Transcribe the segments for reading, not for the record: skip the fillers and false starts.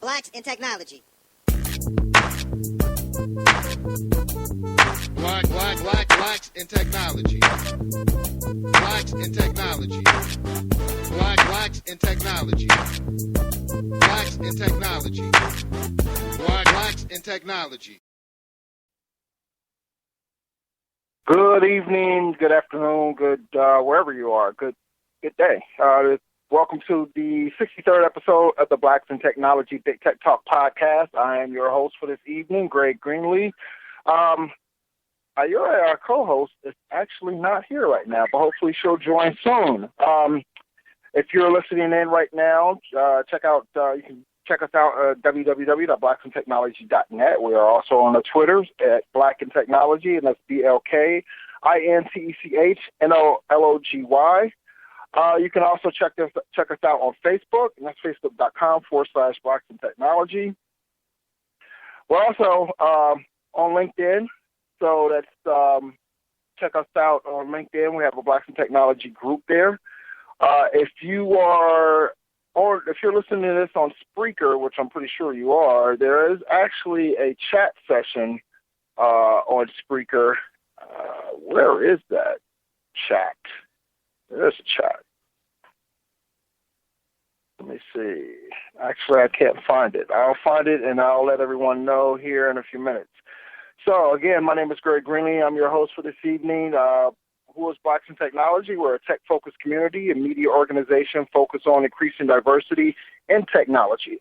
Blacks in technology. Blacks in technology. Blacks in technology. Blacks in technology. Blacks in technology. Blacks in technology. Good evening, good afternoon, good wherever you are. Good day. Welcome to the 63rd episode of the Blacks in Technology Big Tech Talk podcast. I am your host for this evening, Greg Greenlee. Your co-host is actually not here right now, but hopefully she'll join soon. If you're listening in right now, you can check us out at www.blackintechnology.net. We are also on the Twitters at Black in Technology, and that's BLKINTECHNOLOGY. You can also check us out on Facebook, and that's facebook.com/Blacks in Technology. We're also on LinkedIn, so that's check us out on LinkedIn. We have a Blacks in Technology group there. If you're listening to this on Spreaker, which I'm pretty sure you are, there is actually a chat session on Spreaker. Where is that chat? There's a chat. Let me see. Actually, I can't find it. I'll find it, and I'll let everyone know here in a few minutes. So, again, my name is Greg Greenlee. I'm your host for this evening. Who is Blacks in Technology? We're a tech-focused community and media organization focused on increasing diversity in technology.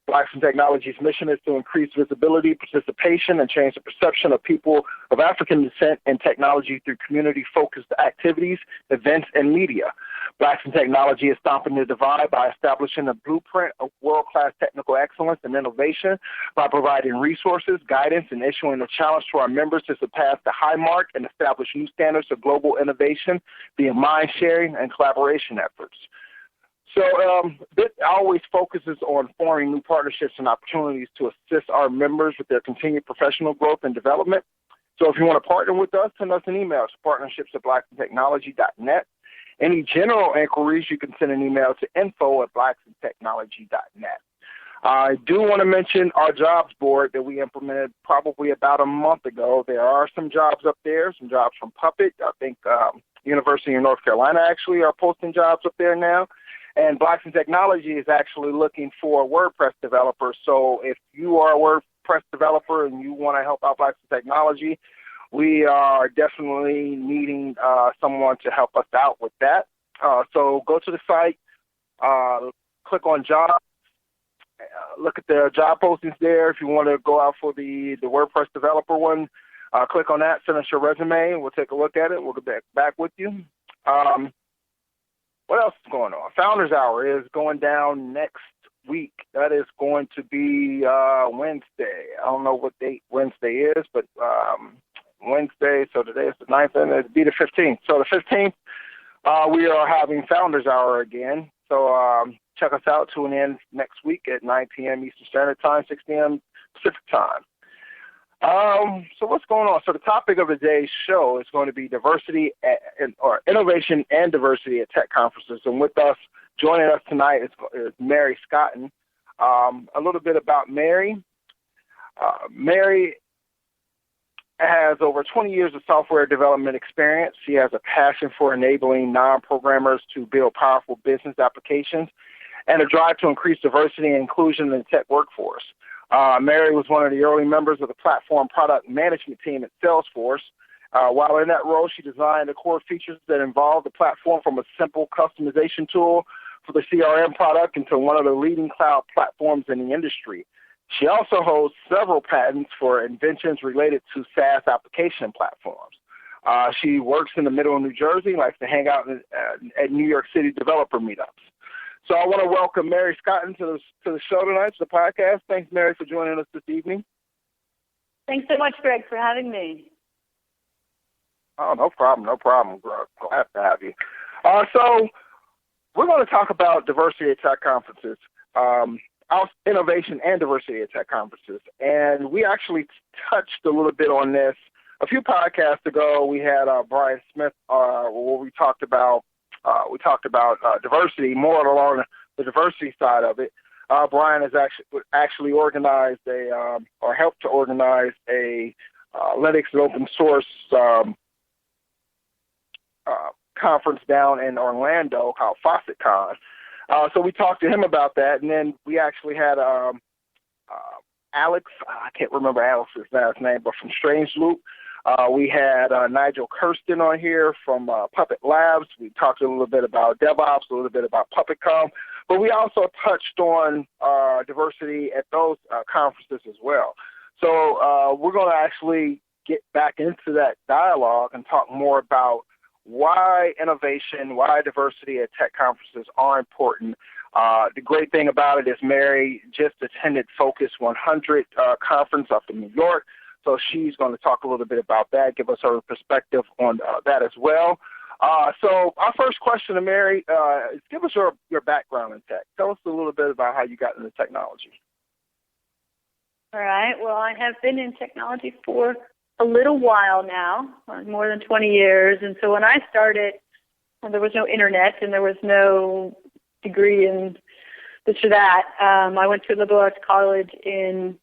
Blacks in Technology's mission is to increase visibility, participation, and change the perception of people of African descent in technology through community-focused activities, events, and media. Blacks in Technology is stopping the divide by establishing a blueprint of world-class technical excellence and innovation by providing resources, guidance, and issuing a challenge to our members to surpass the high mark and establish new standards of global innovation via mind-sharing and collaboration efforts. So this always focuses on forming new partnerships and opportunities to assist our members with their continued professional growth and development. So if you want to partner with us, send us an email to partnerships@blacksintechnology.net. Any general inquiries, you can send an email to info@blacksintechnology.net. I do want to mention our jobs board that we implemented probably about a month ago. There are some jobs up there, some jobs from Puppet. I think University of North Carolina actually are posting jobs up there now. And Blacks in Technology is actually looking for WordPress developers. So if you are a WordPress developer and you want to help out Blacks in Technology, we are definitely needing someone to help us out with that. So go to the site, click on jobs, look at the job postings there. If you want to go out for the WordPress developer one, click on that, send us your resume, and we'll take a look at it. We'll get back with you. What else is going on? Founders Hour is going down next week. That is going to be Wednesday. I don't know what date Wednesday is, but Wednesday, so today is the 9th, and it'll be the 15th. So the 15th, we are having Founders Hour again. So check us out. Tune in next week at 9 p.m. Eastern Standard Time, 6 p.m. Pacific Time. So what's going on? So the topic of today's show is going to be diversity or innovation and diversity at tech conferences. And with us, joining us tonight is Mary Scotton. A little bit about Mary. Mary has over 20 years of software development experience. She has a passion for enabling non-programmers to build powerful business applications and a drive to increase diversity and inclusion in the tech workforce. Mary was one of the early members of the platform product management team at Salesforce. While in that role, she designed the core features that involved the platform from a simple customization tool for the CRM product into one of the leading cloud platforms in the industry. She also holds several patents for inventions related to SaaS application platforms. She works in the middle of New Jersey, likes to hang out at New York City developer meetups. So I want to welcome Mary Scotton to the show tonight, to the podcast. Thanks, Mary, for joining us this evening. Thanks so much, Greg, for having me. Oh, no problem. Glad to have you. So we're going to talk about diversity at tech conferences, innovation and diversity at tech conferences. And we actually touched a little bit on this a few podcasts ago. We had Brian Smith where we talked about diversity, more along the diversity side of it. Brian has actually organized or helped to organize a Linux and open source conference down in Orlando called FaucetCon. So we talked to him about that, and then we actually had Alex, I can't remember Alex's last name, but from StrangeLoop. We had Nigel Kirsten on here from PuppetLabs. We talked a little bit about DevOps, a little bit about PuppetCom, but we also touched on diversity at those conferences as well. So we're going to actually get back into that dialogue and talk more about why innovation, why diversity at tech conferences are important. The great thing about it is Mary just attended Focus 100 conference up in New York, so she's going to talk a little bit about that, give us her perspective on that as well. So our first question to Mary is give us your background in tech. Tell us a little bit about how you got into technology. All right. Well, I have been in technology for a little while now, more than 20 years. And so when I started, there was no internet and there was no degree in this or that. I went to a liberal arts college in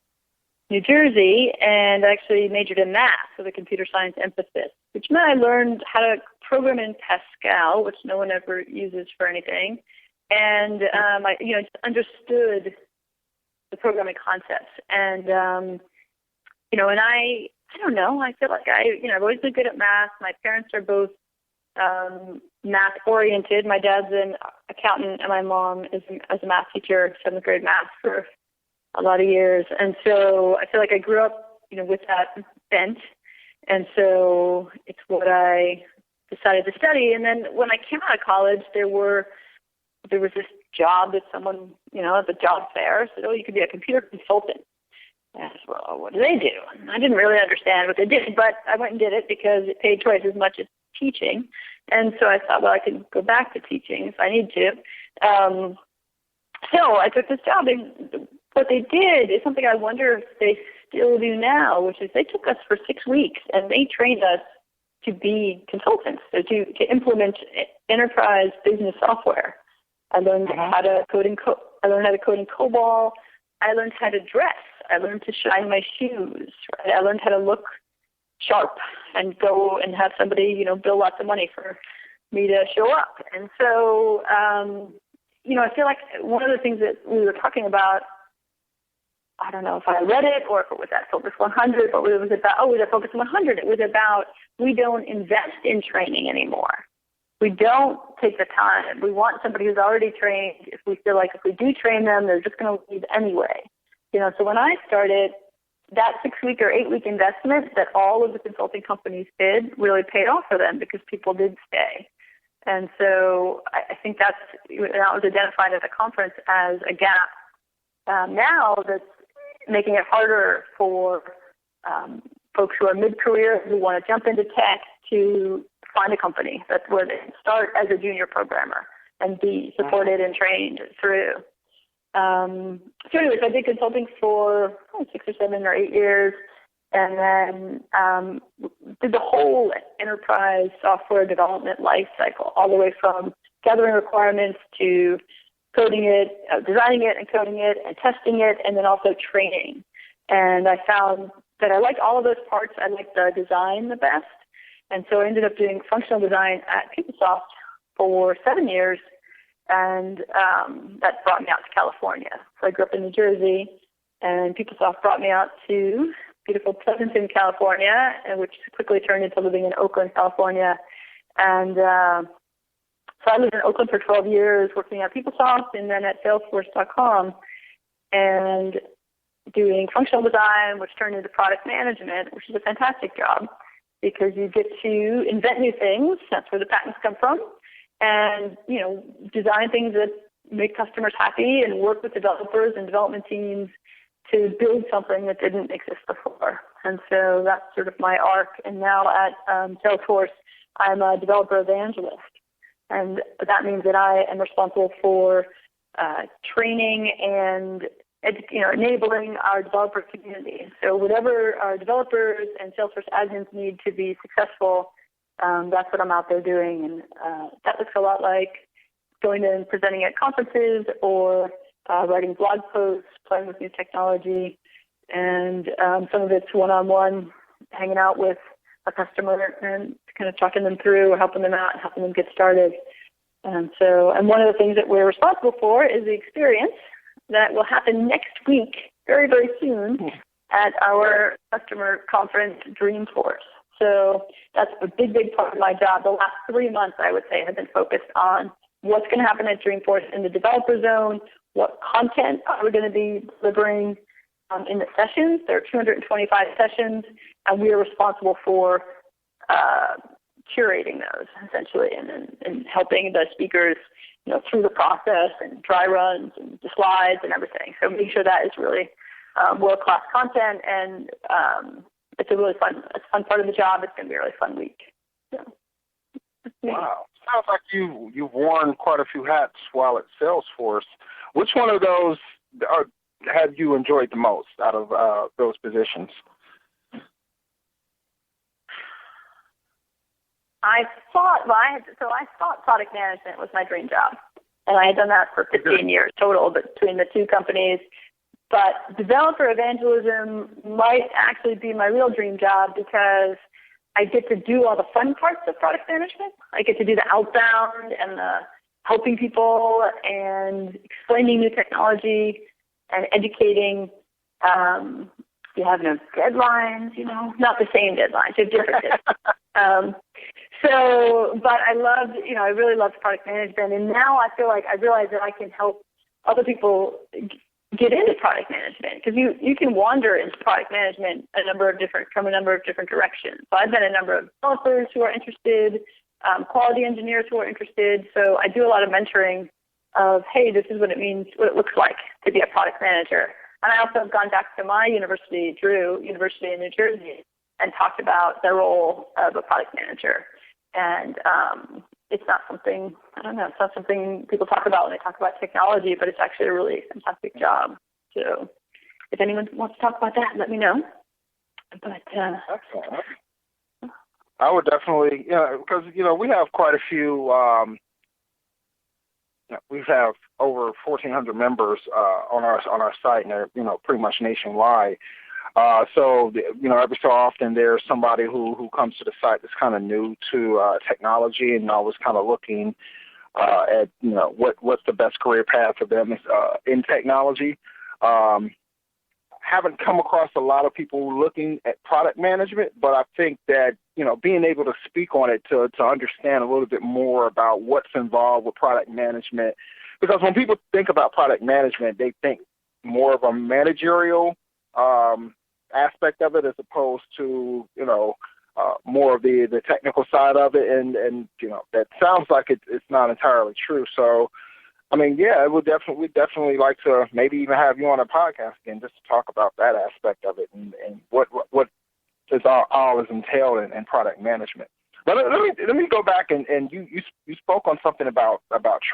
New Jersey and actually majored in math with a computer science emphasis, which meant I learned how to program in Pascal, which no one ever uses for anything. And I just understood the programming concepts. And, and I don't know, I feel like I've always been good at math. My parents are both math-oriented. My dad's an accountant, and my mom is a math teacher, 7th grade math for a lot of years. And so I feel like I grew up, with that bent. And so it's what I decided to study. And then when I came out of college, there was this job that someone, at the job fair said, you could be a computer consultant. And I said, well, what do they do? And I didn't really understand what they did, but I went and did it because it paid twice as much as teaching. And so I thought, well, I could go back to teaching if I need to. So I took this job, and what they did is something I wonder if they still do now, which is they took us for 6 weeks, and they trained us to be consultants, so to implement enterprise business software. I learned how to code in COBOL. I learned how to dress. I learned to shine my shoes. Right? I learned how to look sharp and go and have somebody, bill lots of money for me to show up. And so, I feel like one of the things that we were talking about, I don't know if I read it or if it was at Focus 100, but it was about, it was at Focus 100. It was about we don't invest in training anymore. We don't take the time. We want somebody who's already trained. If we feel like if we do train them, they're just going to leave anyway. So when I started, that 6-week or 8-week investment that all of the consulting companies did really paid off for them because people did stay. And so I think that was identified at the conference as a gap. Now that's making it harder for folks who are mid-career who want to jump into tech to find a company. That's where they start as a junior programmer and be supported and trained through. So anyways, I did consulting for 6 or 7 or 8 years, and then did the whole enterprise software development life cycle, all the way from gathering requirements to coding it, designing it and coding it and testing it, and then also training. And I found that I liked all of those parts. I liked the design the best. And so I ended up doing functional design at PeopleSoft for 7 years, and that brought me out to California. So I grew up in New Jersey, and PeopleSoft brought me out to beautiful Pleasanton, California, and which quickly turned into living in Oakland, California. And so I lived in Oakland for 12 years, working at PeopleSoft and then at Salesforce.com, and doing functional design, which turned into product management, which is a fantastic job because you get to invent new things. That's where the patents come from. And, design things that make customers happy and work with developers and development teams to build something that didn't exist before. And so that's sort of my arc. And now at Salesforce, I'm a developer evangelist. And that means that I am responsible for training and enabling our developer community. So whatever our developers and Salesforce admins need to be successful, that's what I'm out there doing. And that looks a lot like going and presenting at conferences or writing blog posts, playing with new technology, and some of it's one-on-one, hanging out with a customer and kind of talking them through, helping them out, helping them get started. And one of the things that we're responsible for is the experience that will happen next week, very, very soon, at our customer conference, Dreamforce. So that's a big, big part of my job. The last 3 months, I would say, have been focused on what's going to happen at Dreamforce in the developer zone, what content are we going to be delivering in the sessions. There are 225 sessions, and we are responsible for curating those, essentially, and helping the speakers, through the process and dry runs and the slides and everything. So make sure that is really world-class content, and it's a really fun part of the job. It's going to be a really fun week. So, wow. Sounds like you've worn quite a few hats while at Salesforce. Which one of those have you enjoyed the most out of those positions? I thought product management was my dream job, and I had done that for 15 years total between the two companies. But developer evangelism might actually be my real dream job because I get to do all the fun parts of product management. I get to do the outbound and the helping people and explaining new technology and educating. You have no deadlines, not the same deadlines, you have different deadlines. But I really loved product management, and now I feel like I realize that I can help other people get into product management, because you can wander into product management from a number of different directions. So I've met a number of developers who are interested, quality engineers who are interested. So I do a lot of mentoring of, hey, this is what it means, what it looks like to be a product manager. And I also have gone back to my university, Drew University in New Jersey, and talked about the role of a product manager. And it's not something people talk about when they talk about technology, but it's actually a really fantastic job. So if anyone wants to talk about that, let me know. But excellent. I would definitely, because, we have quite a few, we have over 1,400 members on our site, and they're, pretty much nationwide. So, every so often there's somebody who comes to the site that's kind of new to technology and always kind of looking at, what's the best career path for them in technology. Haven't come across a lot of people looking at product management, but I think that, being able to speak on it to understand a little bit more about what's involved with product management, because when people think about product management, they think more of a managerial aspect of it as opposed to, more of the technical side of it. And that sounds like it's not entirely true. So, we'd definitely like to maybe even have you on a podcast again just to talk about that aspect of it and what is all is entailed in product management. But let me go back and you spoke on something about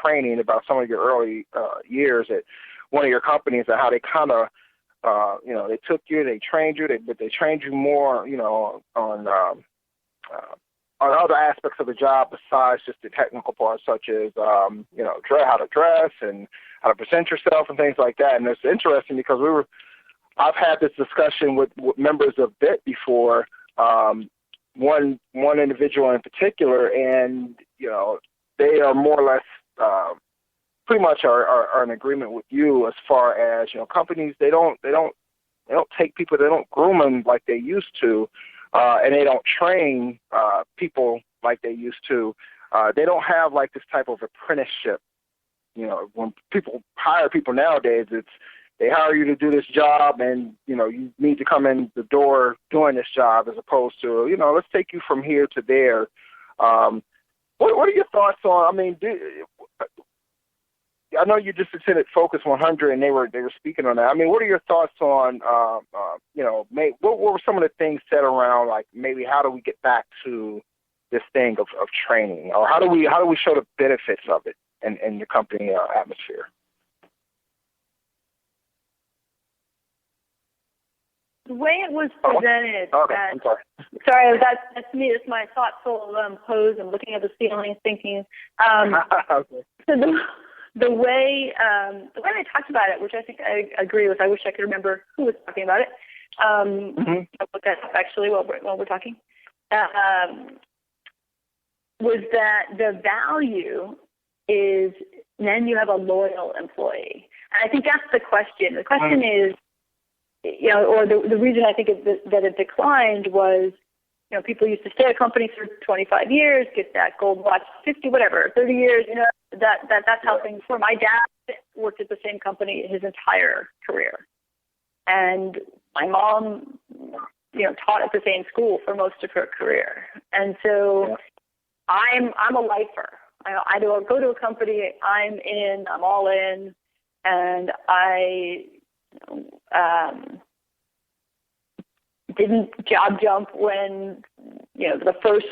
training, about some of your early years at one of your companies, and how they kind of they took you, they trained you, but they trained you more, on other aspects of the job besides just the technical part, such as, how to dress and how to present yourself and things like that. And it's interesting because I've had this discussion with members of BIT before, one individual in particular, and, they are more or less pretty much are in agreement with you as far as, companies, they don't take people, they don't groom them like they used to. And they don't train people like they used to. They don't have like this type of apprenticeship. When people hire people nowadays, they hire you to do this job, and you need to come in the door doing this job, as opposed to let's take you from here to there. What are your thoughts on? I know you just attended Focus 100, and they were speaking on that. What are your thoughts on, what were some of the things said around, like, maybe how do we get back to this thing of training, or how do we show the benefits of it in your company atmosphere? The way it was presented. Okay, I'm sorry. That's me. It's my thoughtful pose. I'm looking at the ceiling, thinking. Okay. So the way they talked about it, which I think I agree with. I wish I could remember who was talking about it. I'll look that up actually while we're talking. Was that the value is then you have a loyal employee, and I think that's the question. The question is, or the reason I think that it declined was, people used to stay at a company for 25 years, get that gold watch, 50, whatever, 30 years. That's how things were. My dad worked at the same company his entire career, and my mom, taught at the same school for most of her career, and so I'm a lifer. I don't go to a company. I'm all in, and I didn't job jump when the first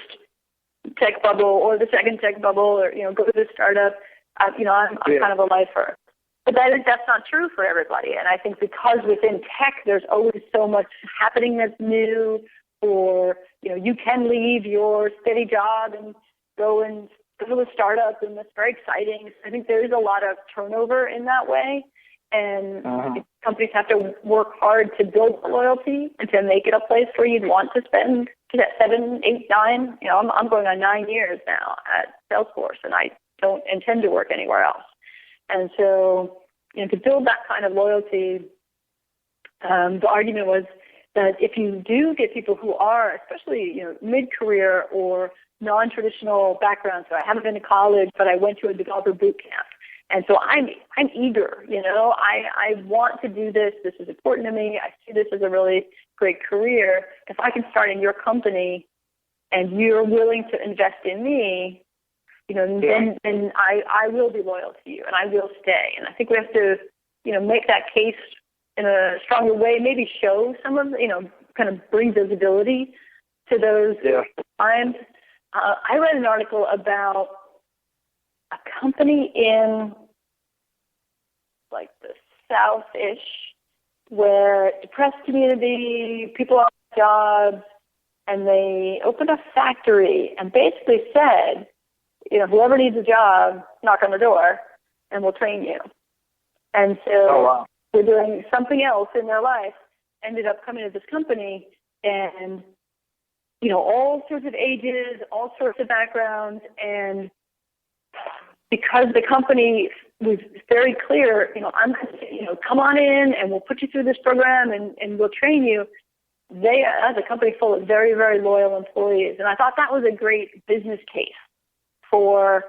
tech bubble or the second tech bubble, or go to the startup. I'm kind of a lifer. But I think that's not true for everybody. And I think because within tech there's always so much happening that's new, or you can leave your steady job and go to a startup, and that's very exciting. I think there is a lot of turnover in that way, and companies have to work hard to build loyalty and to make it a place where you'd want to spend 7, 8, 9. I'm going on 9 years now at Salesforce, and I don't intend to work anywhere else. And so, to build that kind of loyalty, the argument was that if you do get people who are, especially mid-career or non-traditional backgrounds, so I haven't been to college, but I went to a developer boot camp, and so I'm eager. I want to do this. This is important to me. I see this as a really great career. If I can start in your company, and you're willing to invest in me, then I will be loyal to you, and I will stay. And I think we have to, make that case in a stronger way, maybe show some of, kind of bring visibility to those times. I read an article about a company in, like, the South-ish, where depressed community, people on jobs, and they opened a factory and basically said, whoever needs a job, knock on the door, and we'll train you. And so they're doing something else in their life, ended up coming to this company, and, all sorts of ages, all sorts of backgrounds, and because the company was very clear, I'm going to, come on in, and we'll put you through this program, and we'll train you. They, as a company full of very, very loyal employees, and I thought that was a great business case for,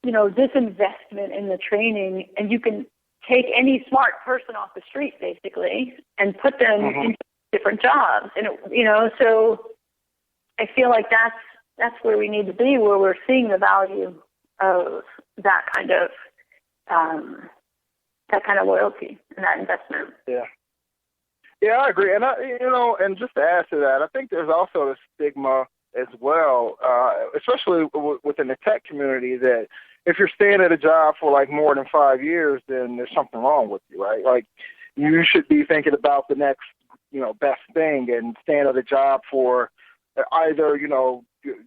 this investment in the training, and you can take any smart person off the street, basically, and put them into different jobs. And, so I feel like that's where we need to be, where we're seeing the value of that kind of loyalty and that investment. Yeah, I agree. And, and just to add to that, I think there's also a stigma as well, especially within the tech community, that if you're staying at a job for like more than 5 years, then there's something wrong with you, right? Like, you should be thinking about the next, best thing, and staying at a job for either,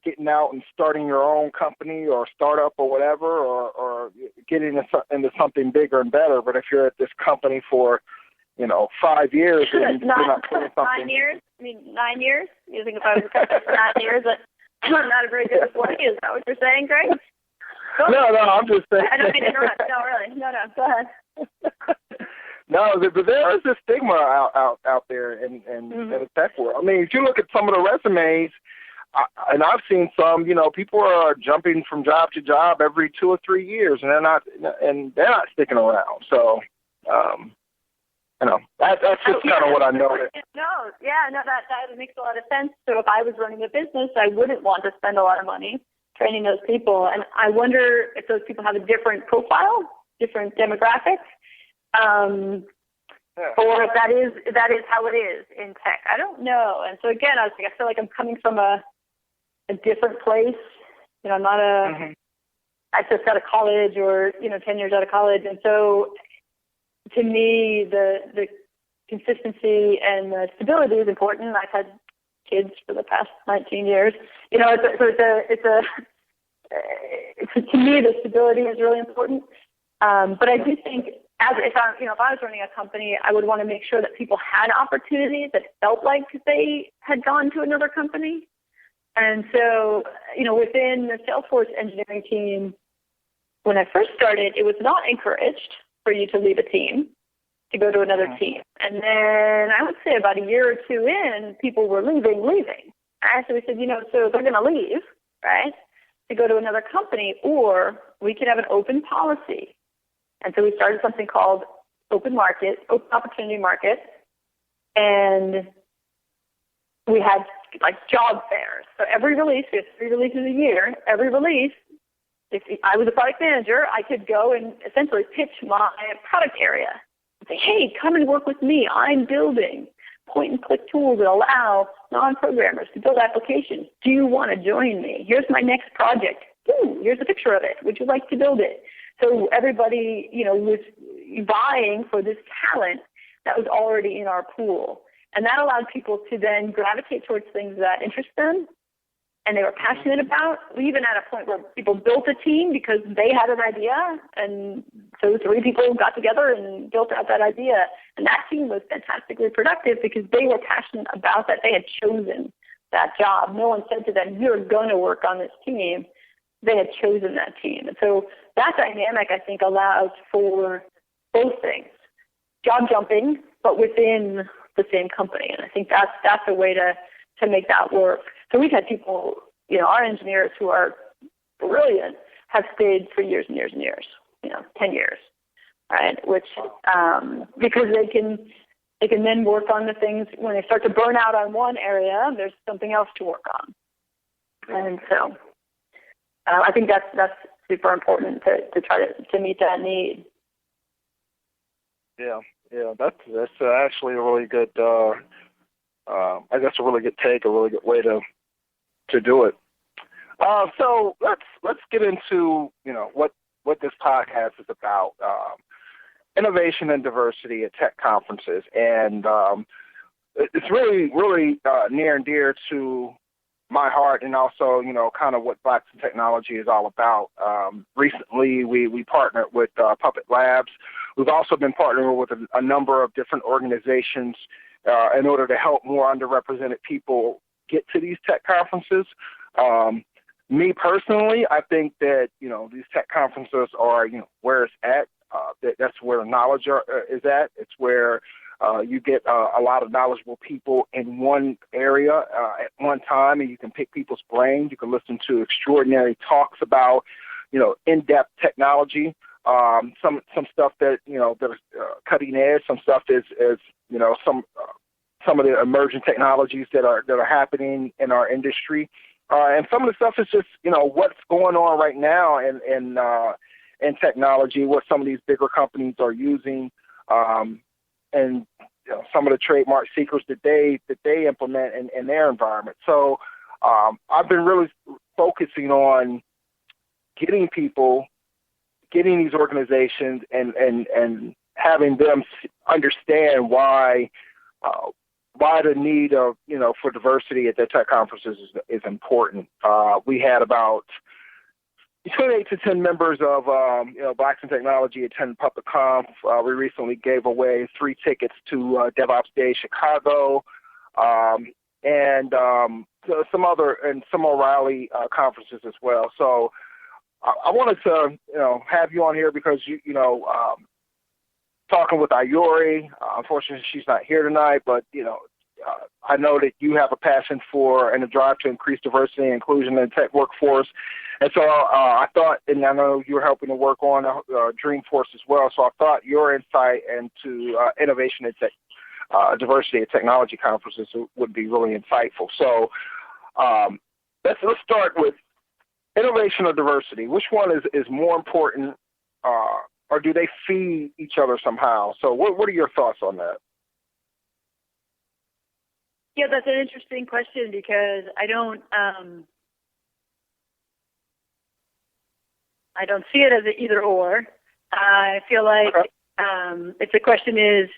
getting out and starting your own company or startup or whatever, or getting into something bigger and better. But if you're at this company for 5 years, and you're not doing something. 9 years? 9 years? You think if I was for 9 years, that's not a very good employee? Is that what you're saying, Greg? No, I'm just saying. I don't mean to interrupt. No, really. No, go ahead. No, but there is a stigma out there in the tech world. I mean, if you look at some of the resumes, and I've seen some, people are jumping from job to job every 2 or 3 years, and they're not sticking around. So, that's just kind of what I noticed. That makes a lot of sense. So if I was running a business, I wouldn't want to spend a lot of money training those people. And I wonder if those people have a different profile, different demographics, or if that is how it is in tech. I don't know. And so again, I feel like I'm coming from a different place. I'm not I just out of college, or 10 years out of college, and so to me the consistency and the stability is important. I've had kids for the past 19 years. It's to me, the stability is really important. But I do think, if I was running a company, I would want to make sure that people had opportunities that felt like they had gone to another company. And so, within the Salesforce engineering team, when I first started, it was not encouraged for you to leave a team to go to another team. And then I would say about a year or two in, people were leaving. Right? So we said, so they're going to leave, right, to go to another company, or we could have an open policy. And so we started something called Open Opportunity Market, and we had job fairs. So every release, we have 3 releases a year. Every release, if I was a product manager, I could go and essentially pitch my product area and say, hey, come and work with me. I'm building point-and-click tools that allow non-programmers to build applications. Do you want to join me? Here's my next project. Ooh, here's a picture of it. Would you like to build it? So everybody, was vying for this talent that was already in our pool. And that allowed people to then gravitate towards things that interest them and they were passionate about. We even had a point where people built a team because they had an idea, and so 3 people got together and built out that idea. And that team was fantastically productive because they were passionate about that. They had chosen that job. No one said to them, you're going to work on this team. They had chosen that team. And so that dynamic, I think, allows for both things, job jumping, but within the same company. And I think that's a way to make that work. So we've had people, our engineers who are brilliant have stayed for years and years and years, 10 years, right? Which, because they can then work on the things when they start to burn out on one area, there's something else to work on. And so I think that's super important to try to meet that need. Yeah, that's actually a really good, I guess a really good take, a really good way to do it. So let's get into what this podcast is about, innovation and diversity at tech conferences, and it's really near and dear to my heart, and also kind of what Blacks in Technology is all about. Recently, we partnered with PuppetLabs. We've also been partnering with a number of different organizations in order to help more underrepresented people get to these tech conferences. Me personally, I think that these tech conferences are where it's at. That's where knowledge is at. It's where you get a lot of knowledgeable people in one area at one time, and you can pick people's brains. You can listen to extraordinary talks about in-depth technology. Some stuff that that is cutting edge. Some stuff is some of the emerging technologies that are happening in our industry, and some of the stuff is just what's going on right now in technology, what some of these bigger companies are using, and some of the trademark secrets that they implement in their environment. So I've been really focusing on getting these organizations and having them understand why the need of for diversity at their tech conferences is important. We had about between 8 to 10 members of Blacks in Technology attend PuppetConf. We recently gave away 3 tickets to DevOpsDays Chicago, and some O'Reilly conferences as well. So I wanted to have you on here because talking with Ayori. Unfortunately, she's not here tonight, but I know that you have a passion for and a drive to increase diversity and inclusion in the tech workforce. And so I thought, and I know you're helping to work on Dreamforce as well. So I thought your insight into innovation and diversity at technology conferences would be really insightful. So let's start with innovation or diversity. Which one is more important, or do they feed each other somehow? So what are your thoughts on that? Yeah, that's an interesting question because I don't see it as an either or. I feel like if the question is,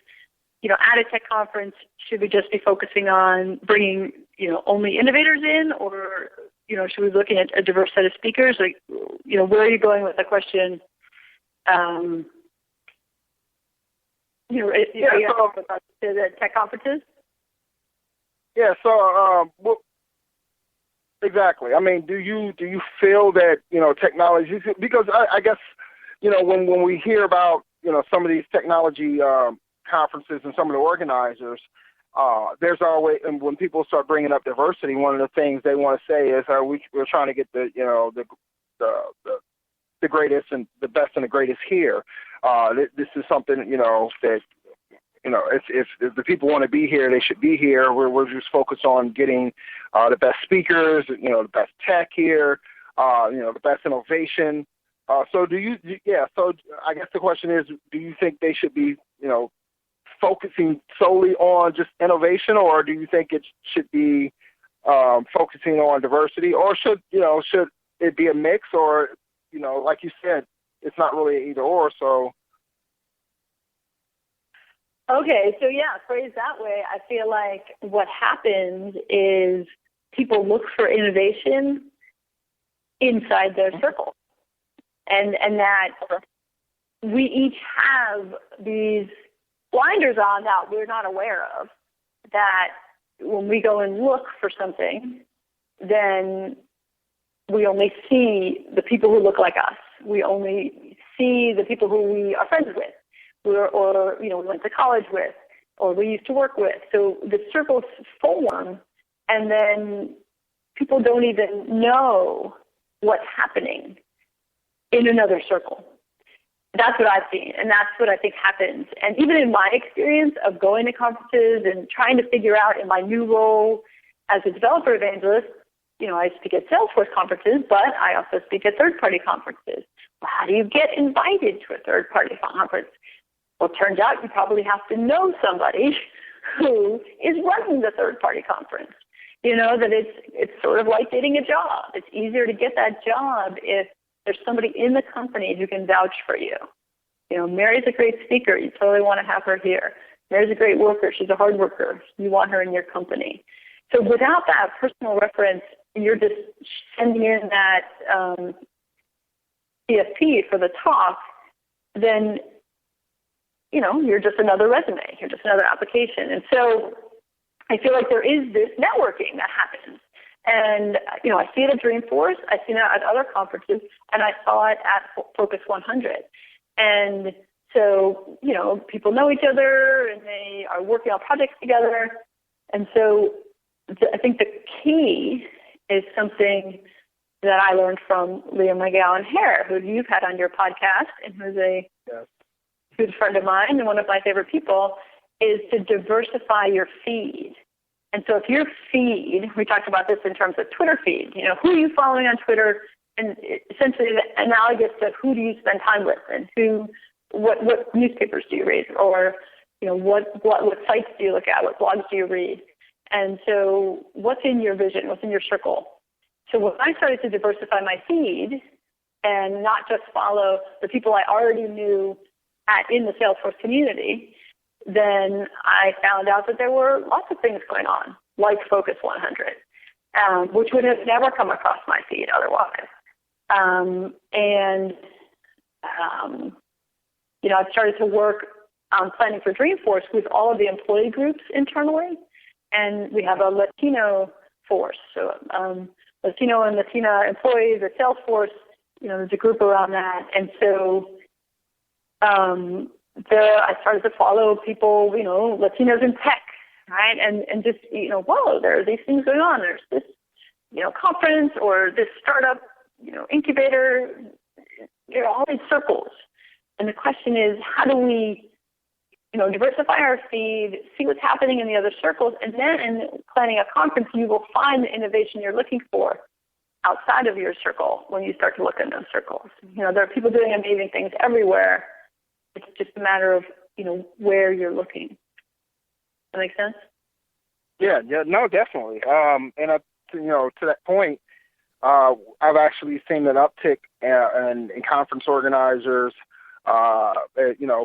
at a tech conference, should we just be focusing on bringing, only innovators in, or should we be looking at a diverse set of speakers? Like, where are you going with the question? The tech conferences? Yeah, so exactly. I mean, do you feel that, technology, because I guess, when we hear about, some of these technology conferences and some of the organizers, there's always, and when people start bringing up diversity, one of the things they want to say is, we're trying to get the greatest and the best and the greatest here. This is something, that, if the people want to be here, they should be here. We're just focused on getting the best speakers, the best tech here, the best innovation. So I guess the question is, do you think they should be, focusing solely on just innovation, or do you think it should be focusing on diversity, or should it be a mix, or, like you said, it's not really either or, so. Okay, so phrased that way, I feel like what happens is people look for innovation inside their circle. And that we each have these blinders on that we're not aware of, that when we go and look for something, then we only see the people who look like us. We only see the people who we are friends with, or we went to college with, or we used to work with. So the circles form, and then people don't even know what's happening in another circle. That's what I've seen, and that's what I think happens. And even in my experience of going to conferences and trying to figure out in my new role as a developer evangelist, I speak at Salesforce conferences, but I also speak at third-party conferences. Well, how do you get invited to a third-party conference? Well, it turns out you probably have to know somebody who is running the third-party conference. That it's sort of like getting a job. It's easier to get that job if there's somebody in the company who can vouch for you. Mary's a great speaker. You totally want to have her here. Mary's a great worker. She's a hard worker. You want her in your company. So without that personal reference, you're just sending in that CFP for the talk, then, you're just another resume. You're just another application. And so I feel like there is this networking that happens. And, I see it at Dreamforce, I see it at other conferences, and I saw it at Focus 100. And so, people know each other, and they are working on projects together. And so I think the key is something that I learned from Leah McGowan-Hare, who you've had on your podcast, and who's a good friend of mine and one of my favorite people, is to diversify your feed. And so if your feed, we talked about this in terms of Twitter feed, who are you following on Twitter, and essentially analogous to who do you spend time with, and what newspapers do you read, or, what sites do you look at, what blogs do you read? And so what's in your vision, what's in your circle? So when I started to diversify my feed and not just follow the people I already knew in the Salesforce community, then I found out that there were lots of things going on, like Focus 100, which would have never come across my feed otherwise. I've started to work on planning for Dreamforce with all of the employee groups internally, and we have a Latino force. So Latino and Latina employees at Salesforce, there's a group around that. And so I started to follow people, Latinos in tech, right? And just, whoa, there are these things going on. There's this, conference, or this startup, incubator, all these circles. And the question is, how do we, diversify our feed, see what's happening in the other circles, and then in planning a conference, you will find the innovation you're looking for outside of your circle when you start to look in those circles. There are people doing amazing things everywhere. It's just a matter of, where you're looking. Does that make sense? Yeah, no, definitely. To that point, I've actually seen an uptick in conference organizers.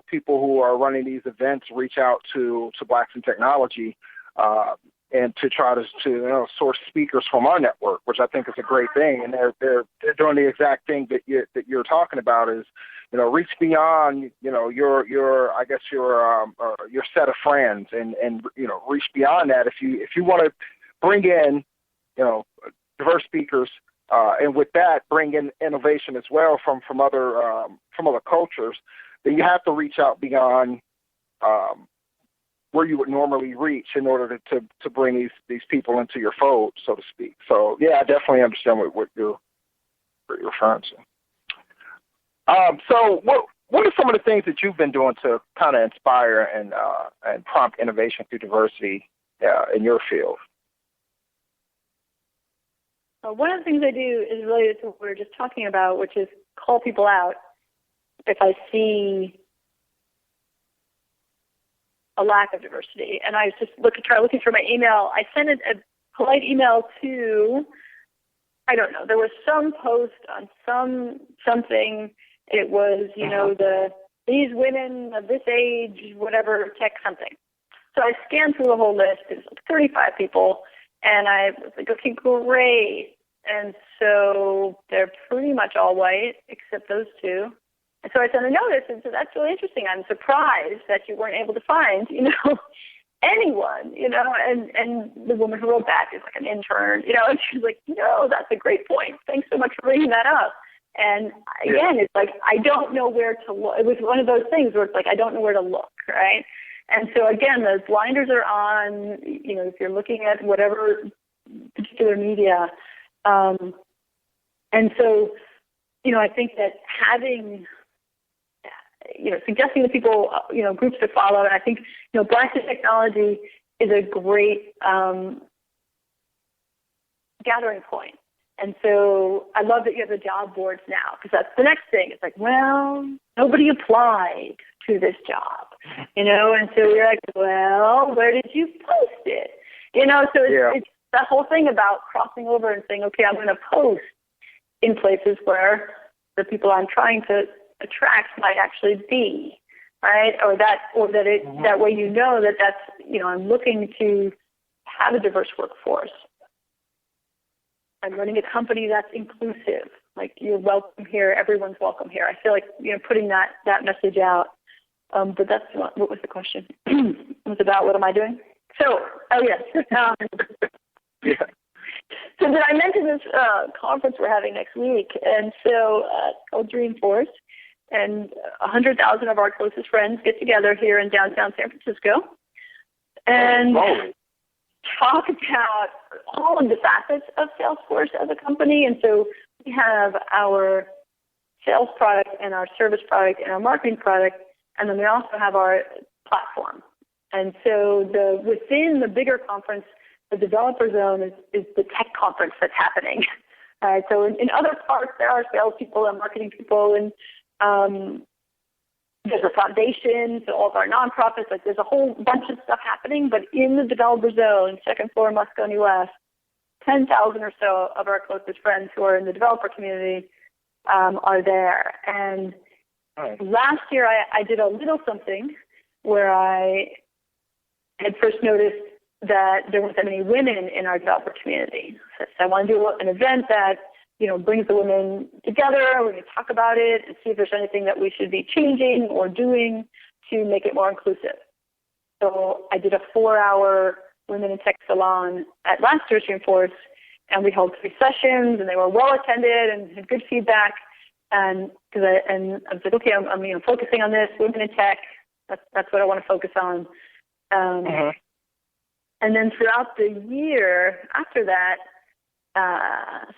People who are running these events reach out to Blacks in Technology and to try to source speakers from our network, which I think is a great thing. And they're doing the exact thing that you're talking about is, reach beyond, your set of friends and reach beyond that. If you want to bring in, diverse speakers, and with that bring in innovation as well from other cultures, then you have to reach out beyond where you would normally reach in order to bring these people into your fold, so to speak. So yeah, I definitely understand what you're referring to. So what are some of the things that you've been doing to kind of inspire and prompt innovation through diversity in your field? One of the things I do is related to what we were just talking about, which is call people out if I see a lack of diversity. And I was just looking through my email. I sent a polite email to, I don't know, there was some post on something. It was, these women of this age, whatever, tech something. So I scanned through the whole list. It was like 35 people. And I was like, okay, great. And so they're pretty much all white, except those two. And so I sent a notice and said, that's really interesting. I'm surprised that you weren't able to find, anyone, and the woman who wrote back is like an intern, and she was like, that's a great point. Thanks so much for bringing that up. And again, it's like, I don't know where to look. It was one of those things where it's like, I don't know where to look, right? And so again, the blinders are on, if you're looking at whatever particular media. And so, I think that having, suggesting to people, groups to follow, and I think, Blacks in Technology is a great gathering point. And so I love that you have the job boards now, because that's the next thing. It's like, well, nobody applied to this job, and so you're like, well, where did you post it? So it's that whole thing about crossing over and saying, okay, I'm going to post in places where the people I'm trying to attract might actually be, right? That way that's, I'm looking to have a diverse workforce. I'm running a company that's inclusive. Like, you're welcome here, everyone's welcome here. I feel like, putting that message out. But that's what was the question? It was about what am I doing? So, yes. Yeah. So did I mention this conference we're having next week? And so it's called Dreamforce, and 100,000 of our closest friends get together here in downtown San Francisco and talk about all of the facets of Salesforce as a company. And so we have our sales product and our service product and our marketing product, and then we also have our platform. And so within the bigger conference, the developer zone is the tech conference that's happening. So in other parts, there are salespeople and marketing people, and there's a foundation, so all of our nonprofits, like there's a whole bunch of stuff happening. But in the developer zone, second floor, Moscone West, 10,000 or so of our closest friends who are in the developer community are there. And last year, I did a little something where I had first noticed that there weren't that many women in our developer community. So I want to do an event that, brings the women together. We're going to talk about it and see if there's anything that we should be changing or doing to make it more inclusive. So I did a 4-hour Women in Tech Salon at last year's Dreamforce, and we held 3 sessions, and they were well attended and had good feedback. And I was like, okay, I'm focusing on this, women in tech. That's what I want to focus on. And then throughout the year after that,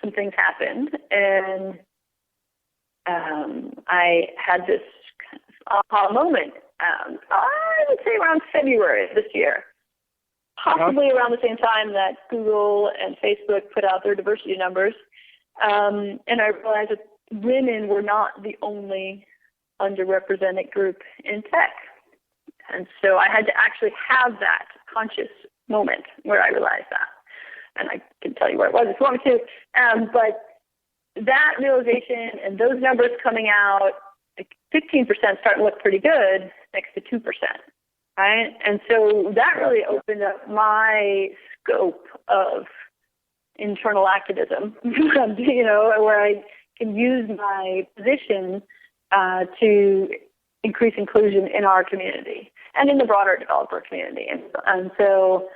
some things happened, and I had this kind of aha moment. I would say around February this year, possibly around the same time that Google and Facebook put out their diversity numbers. And I realized that women were not the only underrepresented group in tech. And so I had to actually have that conscious moment where I realized that. And I can tell you where it was if you want me to. But that realization and those numbers coming out, like 15% starting to look pretty good next to 2%. Right? And so that really opened up my scope of internal activism, where I can use my position to increase inclusion in our community and in the broader developer community. And so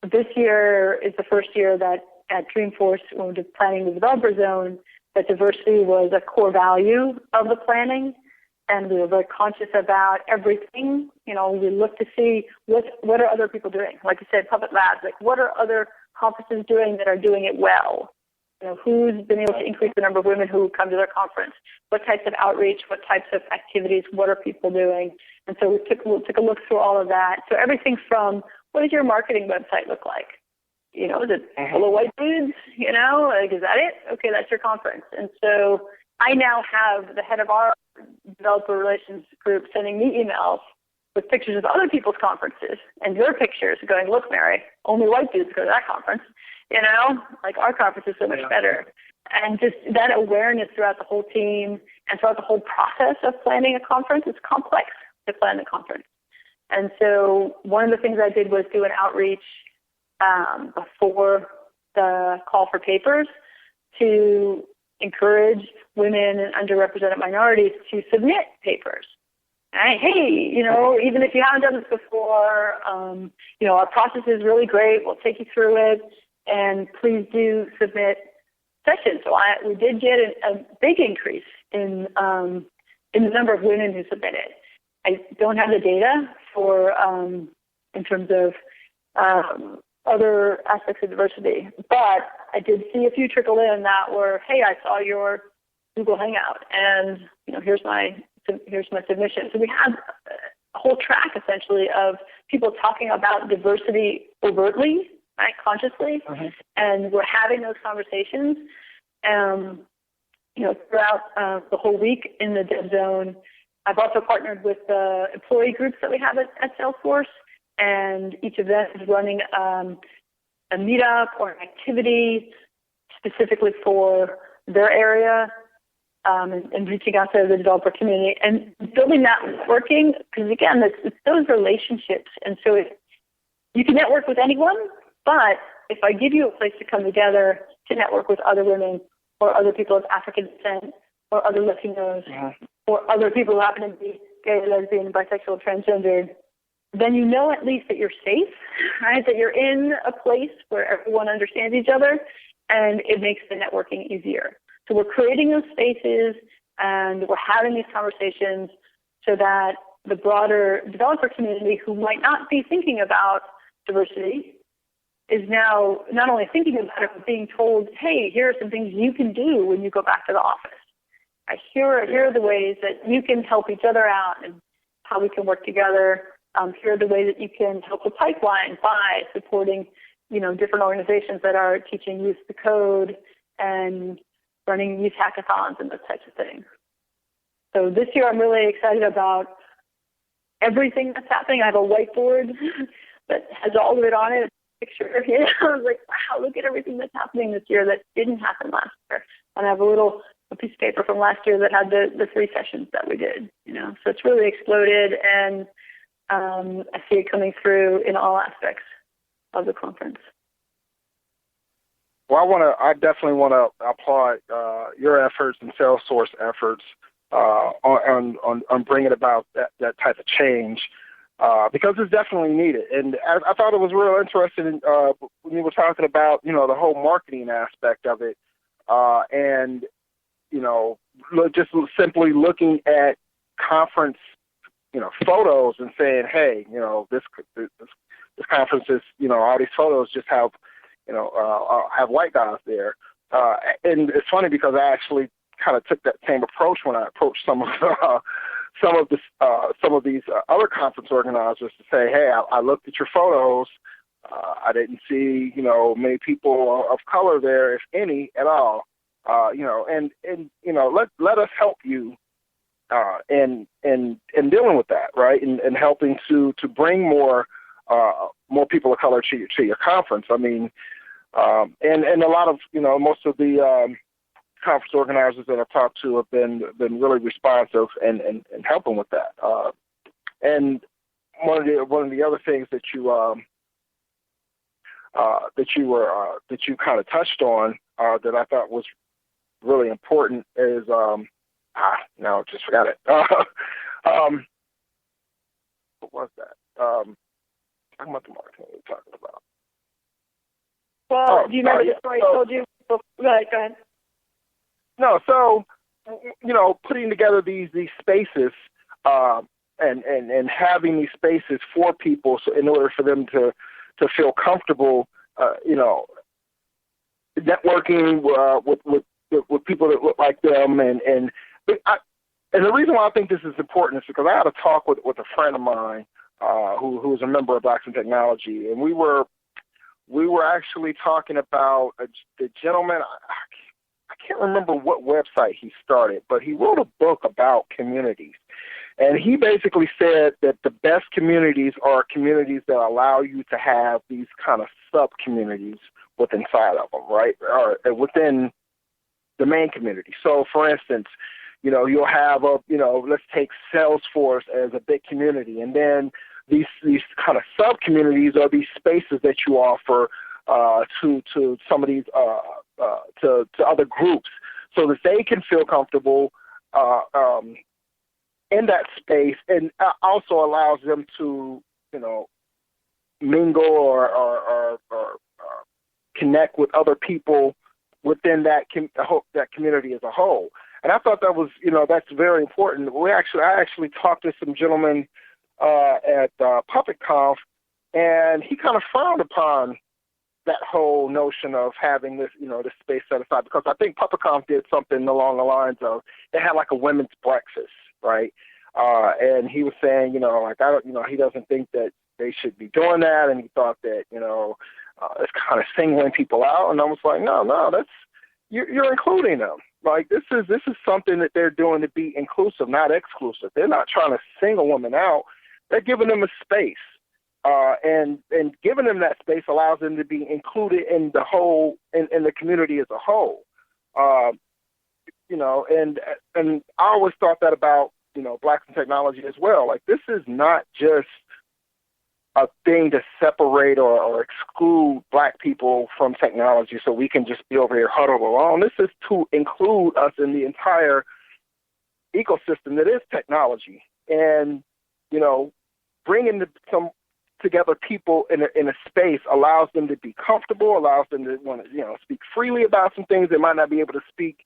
this year is the first year that at Dreamforce, when we're planning the developer zone, that diversity was a core value of the planning. And we were very conscious about everything. We look to see what are other people doing. Like you said, PuppetLabs, like what are other conferences doing that are doing it well? Who's been able to increase the number of women who come to their conference? What types of outreach? What types of activities? What are people doing? And so we took a look through all of that. So everything from what does your marketing website look like? Is it full of white dudes? Like, is that it? Okay, that's your conference. And so I now have the head of our developer relations group sending me emails with pictures of other people's conferences and your pictures going, look, Mary, only white dudes go to that conference. Like our conference is so much better. And just that awareness throughout the whole team and throughout the whole process of planning a conference, it's complex to plan the conference. And so one of the things I did was do an outreach before the call for papers to encourage women and underrepresented minorities to submit papers. Hey, even if you haven't done this before, our process is really great. We'll take you through it, and please do submit sessions. So we did get a big increase in the number of women who submitted. I don't have the data for in terms of other aspects of diversity, but I did see a few trickle in that were, hey, I saw your Google Hangout, and here's my submission. So we had a whole track essentially of people talking about diversity overtly, right, consciously, and we're having those conversations. Throughout the whole week in the Dev Zone. I've also partnered with the employee groups that we have at Salesforce, and each of them is running a meetup or an activity specifically for their area, and reaching out to the developer community and building that networking, because again, it's those relationships. And so you can network with anyone, but if I give you a place to come together to network with other women or other people of African descent or other Latinos or other people who happen to be gay, lesbian, bisexual, transgendered, then at least that you're safe, right? That you're in a place where everyone understands each other, and it makes the networking easier. So we're creating those spaces, and we're having these conversations so that the broader developer community who might not be thinking about diversity is now not only thinking about it, but being told, hey, here are some things you can do when you go back to the office. Here are the ways that you can help each other out and how we can work together. Here are the ways that you can help the pipeline by supporting, different organizations that are teaching youth the code and running youth hackathons and those types of things. So this year I'm really excited about everything that's happening. I have a whiteboard that has all of it on it, a picture. I was like, wow, look at everything that's happening this year that didn't happen last year. And I have a piece of paper from last year that had the 3 sessions that we did. So it's really exploded, and I see it coming through in all aspects of the conference. Well, I definitely want to applaud your efforts and Salesforce efforts on bringing about that type of change, because it's definitely needed. And I thought it was real interesting when you were talking about, the whole marketing aspect of it, and, just simply looking at conference, photos and saying, hey, this conference is, all these photos just have, have white guys there. And it's funny because I actually kind of took that same approach when I approached some of these other conference organizers to say, hey, I looked at your photos. I didn't see, many people of color there, if any, at all. Let us help you in dealing with that, right? And helping to bring more people of color to your conference. I mean, and a lot of, most of the conference organizers that I've talked to have been really responsive and helping with that. And one of the other things that you you kind of touched on that I thought was really important is now just forgot it. What was that? Talking about the marketing we were talking about. Well, do you remember the story I told you? Go ahead. No, so putting together these spaces and having these spaces for people, so in order for them to feel comfortable, networking with people that look like them, and the reason why I think this is important is because I had a talk with a friend of mine who is a member of Blacks in Technology, and we were actually talking about the gentleman. I can't remember what website he started, but he wrote a book about communities. And he basically said that the best communities are communities that allow you to have these kind of sub-communities inside of them, right, or within the main community. So, for instance, you'll have let's take Salesforce as a big community, and then these kind of sub-communities are these spaces that you offer to some of these to other groups, so that they can feel comfortable in that space, and also allows them to mingle or connect with other people within that community as a whole. And I thought that was that's very important. I actually talked to some gentlemen at PuppetConf, and he kind of frowned upon that whole notion of having this, this space set aside, because I think PuppetConf did something along the lines of, they had like a women's breakfast, right? And he was saying, he doesn't think that they should be doing that, and he thought that, it's kind of singling people out. And I was like, no, that's you're including them. Like this is something that they're doing to be inclusive, not exclusive. They're not trying to sing a woman out. They're giving them a space. And giving them that space allows them to be included in the whole, in the community as a whole. And I always thought that about, Blacks in Technology as well. Like, this is not just a thing to separate or exclude Black people from technology so we can just be over here huddled alone. This is to include us in the entire ecosystem that is technology. And, bringing some together people in a space allows them to be comfortable, allows them to want to speak freely about some things they might not be able to speak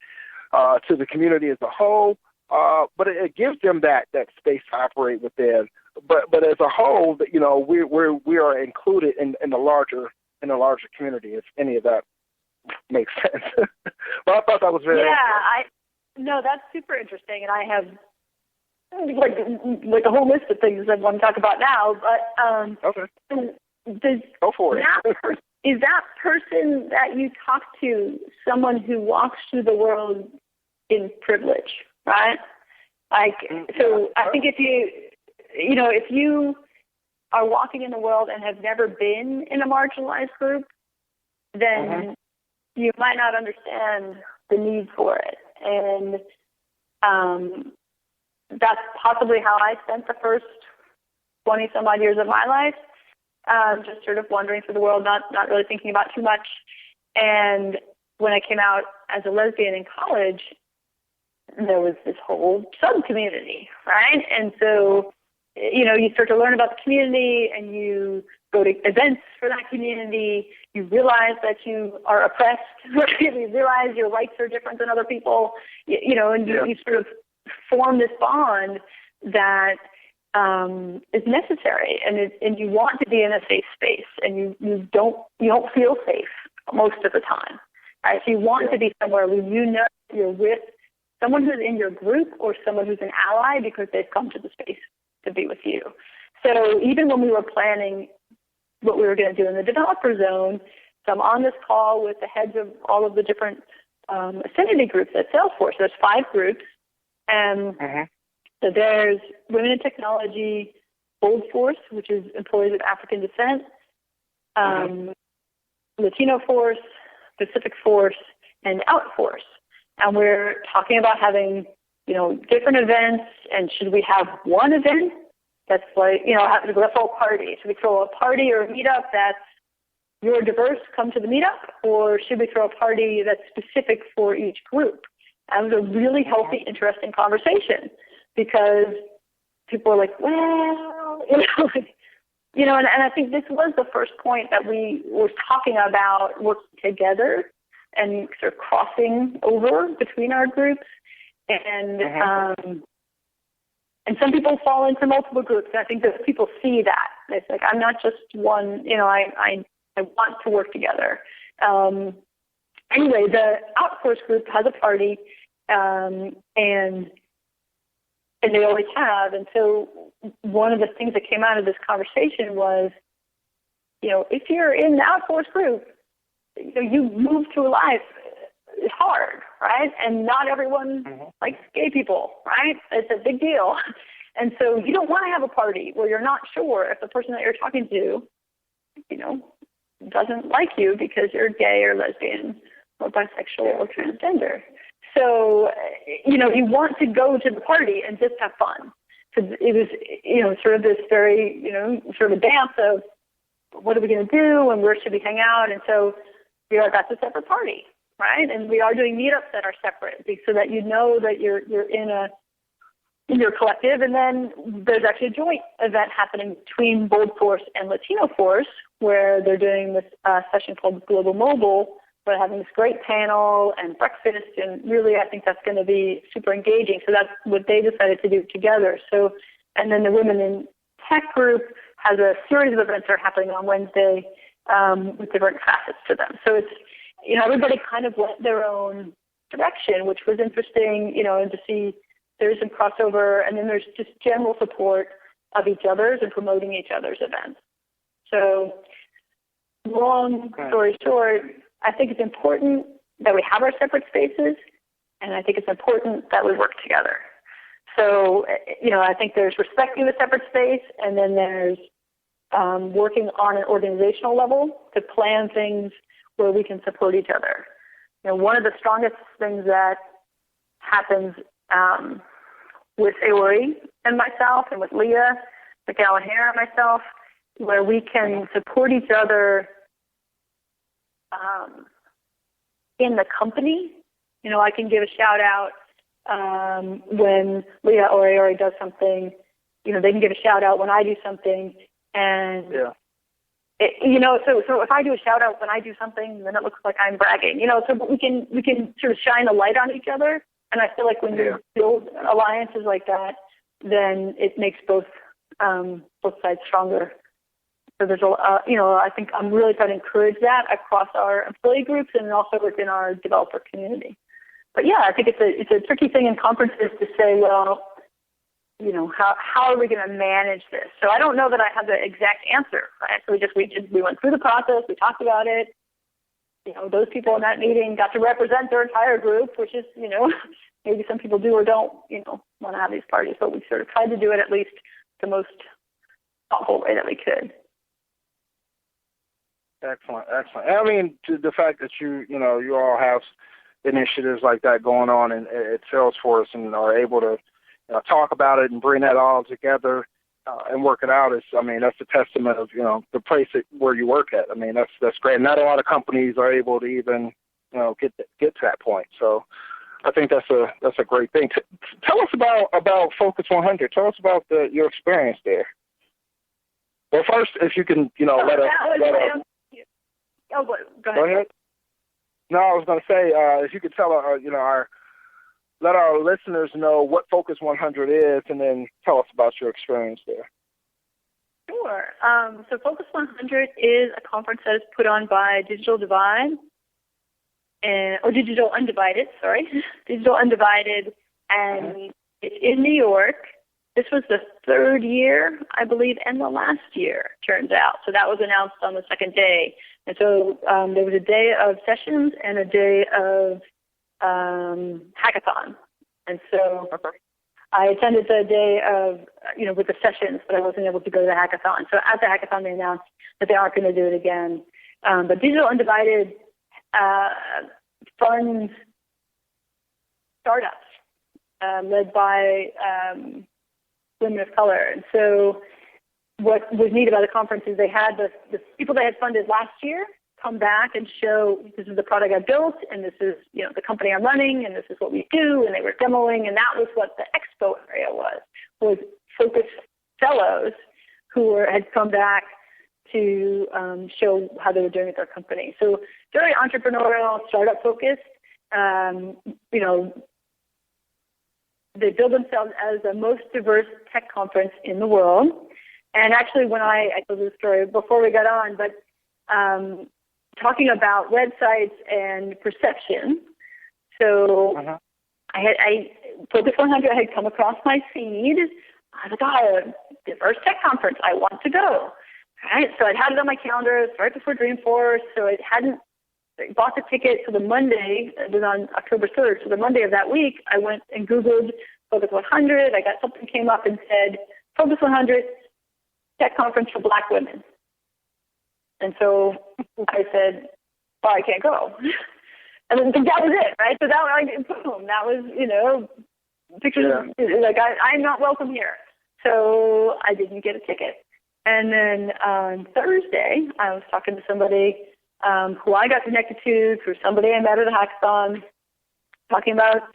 to the community as a whole, but it gives them that space to operate within. But as a whole, that we are included in the larger community, if any of that makes sense. But I thought that was very no, that's super interesting, and I have like a whole list of things I want to talk about now, but okay. Go for it. Is that person that you talk to someone who walks through the world in privilege, right? Like, so I think if you are walking in the world and have never been in a marginalized group, then you might not understand the need for it. And that's possibly how I spent the first 20-some-odd years of my life, just sort of wandering through the world, not really thinking about too much. And when I came out as a lesbian in college, there was this whole sub-community, right? And so, you start to learn about the community, and you go to events for that community. You realize that you are oppressed. You realize your rights are different than other people, and you sort of form this bond that is necessary, and you want to be in a safe space, and you don't feel safe most of the time. Right? So you want to be somewhere where you're with someone who's in your group or someone who's an ally because they've come to the space to be with you. So even when we were planning what we were going to do in the developer zone, so I'm on this call with the heads of all of the different affinity groups at Salesforce. There's 5 groups. And so there's Women in Technology, Bold Force, which is employees of African descent, Latino Force, Pacific Force, and Out Force. And we're talking about having, different events. And should we have one event that's like, let's all party? Should we throw a party or a meetup that's you're diverse, come to the meetup, or should we throw a party that's specific for each group? That was a really healthy, interesting conversation because people were like, well, and I think this was the first point that we were talking about working together and sort of crossing over between our groups. And some people fall into multiple groups. And I think that people see that. It's like, I'm not just one, I want to work together. Anyway, the outsource group has a party, and they always have. And so one of the things that came out of this conversation was, if you're in the outsource group, you move through life. It's hard, right? And not everyone likes gay people, right? It's a big deal. And so you don't want to have a party where you're not sure if the person that you're talking to, doesn't like you because you're gay or lesbian or bisexual or transgender. So, you want to go to the party and just have fun. Because it was, sort of this very, sort of a dance of what are we going to do and where should we hang out? And so that's a separate party. Right, and we are doing meetups that are separate so that that you're in your collective, and then there's actually a joint event happening between Bold Force and Latino Force, where they're doing this session called Global Mobile. We're having this great panel and breakfast, and really I think that's going to be super engaging. So that's what they decided to do together. So, and then the Women in Tech group has a series of events that are happening on Wednesday with different facets to them. So it's everybody kind of went their own direction, which was interesting, and to see there's some crossover, and then there's just general support of each other's and promoting each other's events. So long story short, I think it's important that we have our separate spaces, and I think it's important that we work together. So, I think there's respecting the separate space, and then there's working on an organizational level to plan things where we can support each other. One of the strongest things that happens with Aori and myself and with Leah McAlliher and myself, where we can support each other in the company. I can give a shout out when Leah or Aori does something. They can give a shout out when I do something, and so if I do a shout out when I do something, then it looks like I'm bragging. So we can sort of shine a light on each other, and I feel like when you build alliances like that, then it makes both sides stronger. So there's I think I'm really trying to encourage that across our employee groups and also within our developer community. But yeah, I think it's a tricky thing in conferences to say, well, how are we going to manage this? So I don't know that I have the exact answer, right? So we went through the process, we talked about it. Those people in that meeting got to represent their entire group, which is, maybe some people do or don't, want to have these parties, but we sort of tried to do it at least the most thoughtful way that we could. Excellent. I mean, the fact that you all have initiatives like that going on at Salesforce and are able to talk about it and bring that all together and work it out that's a testament of, the place where you work at. That's great. Not a lot of companies are able to even, get to that point. So I think that's a great thing. Tell us about Focus 100. Tell us about your experience there. Well, first, if you can, let us. Oh, go ahead. Go ahead. No, I was going to say, if you could tell let our listeners know what Focus 100 is, and then tell us about your experience there. Sure. So Focus 100 is a conference that is put on by Digital Undivided, Digital Undivided, and it's in New York. This was the third year, I believe, and the last year, turns out. So that was announced on the second day. And so there was a day of sessions and a day of hackathon. And so I attended the day of, with the sessions, but I wasn't able to go to the hackathon. So at the hackathon, they announced that they aren't going to do it again. But Digital Undivided funds startups led by women of color. And so what was neat about the conference is they had the people they had funded last year come back and show, this is the product I built, and this is, the company I'm running, and this is what we do, and they were demoing, and that was what the expo area was focused fellows who had come back to show how they were doing with their company. So very entrepreneurial, startup focused. They build themselves as the most diverse tech conference in the world. And actually, when I told this story before we got on, but talking about websites and perception. So I Focus 100 had come across my feed. I was like, a diverse tech conference. I want to go. Right? So I'd had it on my calendar. It's right before Dreamforce. So I bought the ticket for the Monday. It was on October 3rd. So the Monday of that week, I went and Googled Focus 100. I got something came up and said, Focus 100 tech conference for Black women. And so I said, well, I can't go. And then that was it, right? So that was, boom, that was, pictures like, I'm not welcome here. So I didn't get a ticket. And then on Thursday, I was talking to somebody who I got connected to through somebody I met at a hackathon, talking about,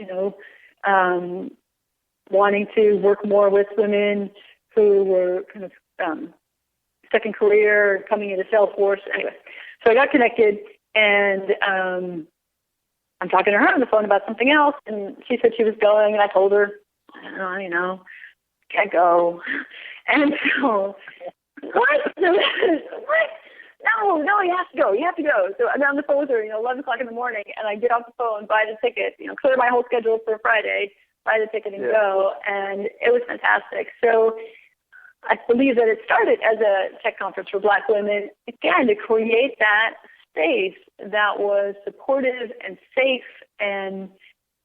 wanting to work more with women who were kind of second career, coming into Salesforce. Anyway, so I got connected, and I'm talking to her on the phone about something else, and she said she was going, and I told her, can't go. And so, what? What? No, you have to go. You have to go. So I'm on the phone with her, 11 o'clock in the morning, and I get off the phone, buy the ticket, clear my whole schedule for Friday, buy the ticket and go, and it was fantastic. So I believe that it started as a tech conference for Black women, again, to create that space that was supportive and safe, and,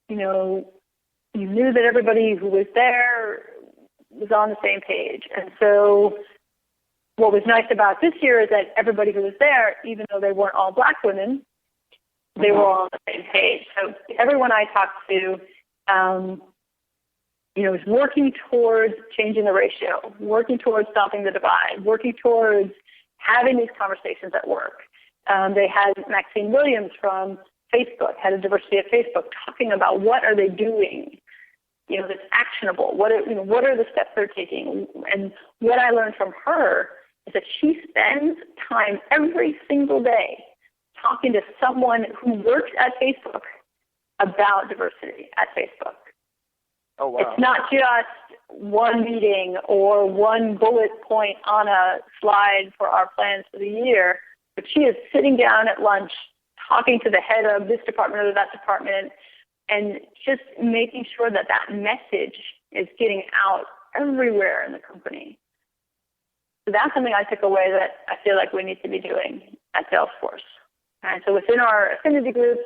you knew that everybody who was there was on the same page. And so what was nice about this year is that everybody who was there, even though they weren't all Black women, they were all on the same page. So everyone I talked to, is working towards changing the ratio, working towards stopping the divide, working towards having these conversations at work. They had Maxine Williams from Facebook, head of diversity at Facebook, talking about what are they doing, that's actionable. What are the steps they're taking? And what I learned from her is that she spends time every single day talking to someone who works at Facebook about diversity at Facebook. Oh, wow. It's not just one meeting or one bullet point on a slide for our plans for the year, but she is sitting down at lunch talking to the head of this department or that department and just making sure that that message is getting out everywhere in the company. So that's something I took away that I feel like we need to be doing at Salesforce. And so within our affinity groups,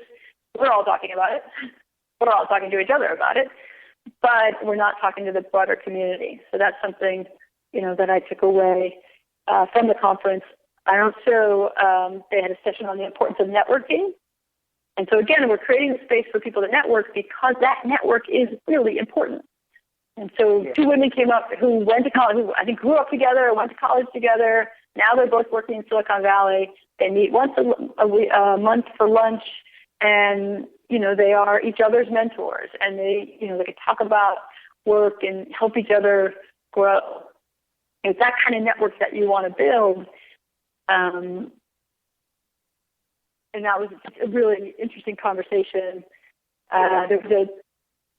we're all talking about it. We're all talking to each other about it, but we're not talking to the broader community. So that's something, that I took away from the conference. I also, they had a session on the importance of networking. And so again, we're creating a space for people to network because that network is really important. And so two women came up who went to college, who I think grew up together, went to college together. Now they're both working in Silicon Valley. They meet once a month for lunch, and, they are each other's mentors, and they can talk about work and help each other grow. It's that kind of network that you want to build. And that was a really interesting conversation. There was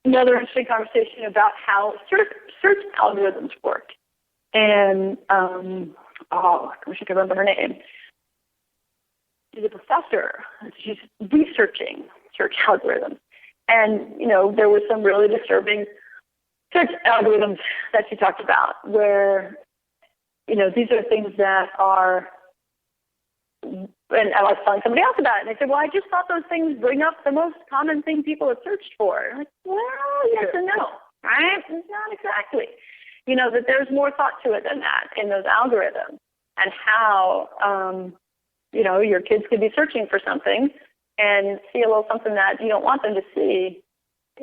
another interesting conversation about how search algorithms work. And, I wish I could remember her name. She's a professor. She's researching search algorithms. And, there was some really disturbing search algorithms that she talked about where, these are things that are, and I was telling somebody else about it, and they said, well, I just thought those things bring up the most common thing people have searched for. I'm like, well, yes and no, right? Not exactly. That there's more thought to it than that in those algorithms, and how, your kids could be searching for something and see a little something that you don't want them to see,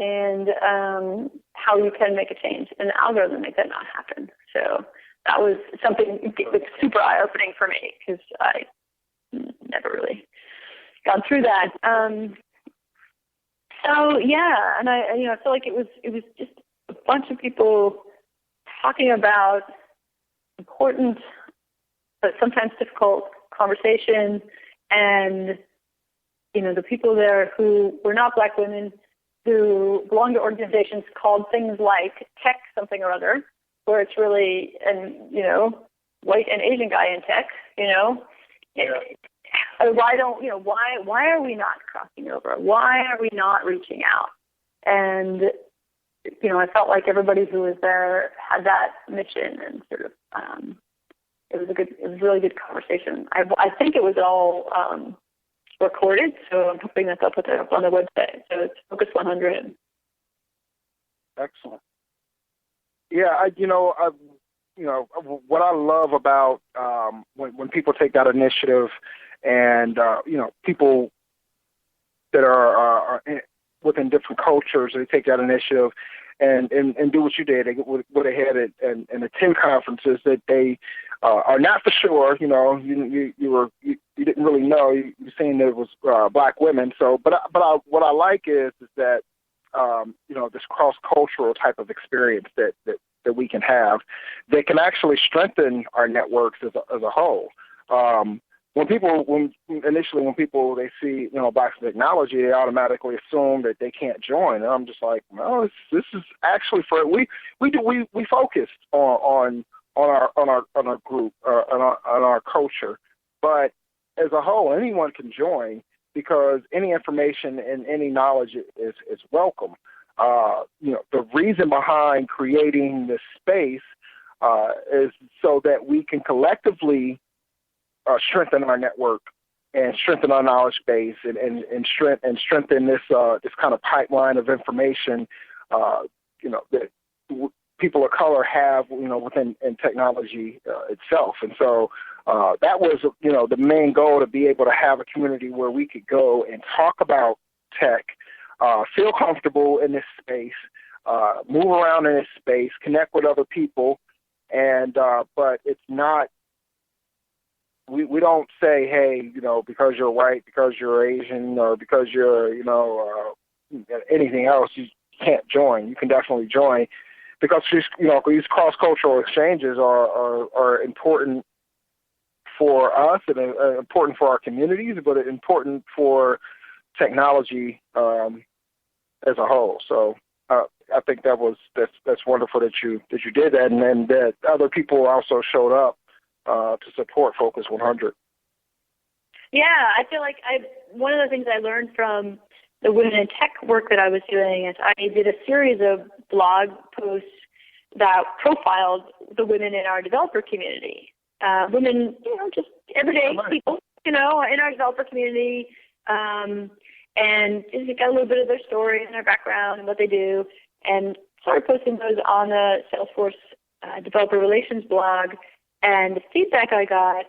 and how you can make a change in the algorithm to make that not happen. So that was something that was super eye-opening for me because I never really gone through that. So yeah, and I feel like it was just a bunch of people talking about important but sometimes difficult conversations, and the people there who were not Black women, who belong to organizations called things like tech something or other, where it's really white and Asian guy in tech, Yeah. Why are we not crossing over? Why are we not reaching out? And I felt like everybody who was there had that mission, and sort of it was a really good conversation. I think it was all recorded, so I'm hoping that they'll put that up on the website. So it's Focus 100. Excellent. Yeah, what I love about when people take that initiative, and people that are within different cultures, they take that initiative and do what you did. They go ahead and attend conferences that they are not for sure. You didn't really know. You were saying that it was Black women. So, what I like is that this cross-cultural type of experience that we can have, that can actually strengthen our networks as a whole. When people they see Blacks in technology, they automatically assume that they can't join. And I'm just like, no, this is actually for we focused on our group, on our culture, but as a whole, anyone can join, because any information and any knowledge is welcome. The reason behind creating this space is so that we can collectively strengthen our network and strengthen our knowledge base, and strengthen this kind of pipeline of information that people of color have within technology itself. And so that was the main goal, to be able to have a community where we could go and talk about tech, feel comfortable in this space, move around in this space, connect with other people, and but it's not. We don't say, hey, because you're white, because you're Asian, or because you're, anything else, you can't join. You can definitely join, because these cross-cultural exchanges are important for us, and important for our communities, but important for technology as a whole. So I think that's wonderful that you did that, and that other people also showed up to support Focus 100. Yeah, I feel like one of the things I learned from the Women in Tech work that I was doing is I did a series of blog posts that profiled the women in our developer community. Women, just everyday people, in our developer community, and just got a little bit of their story and their background and what they do, and started posting those on the Salesforce Developer Relations blog. And the feedback I got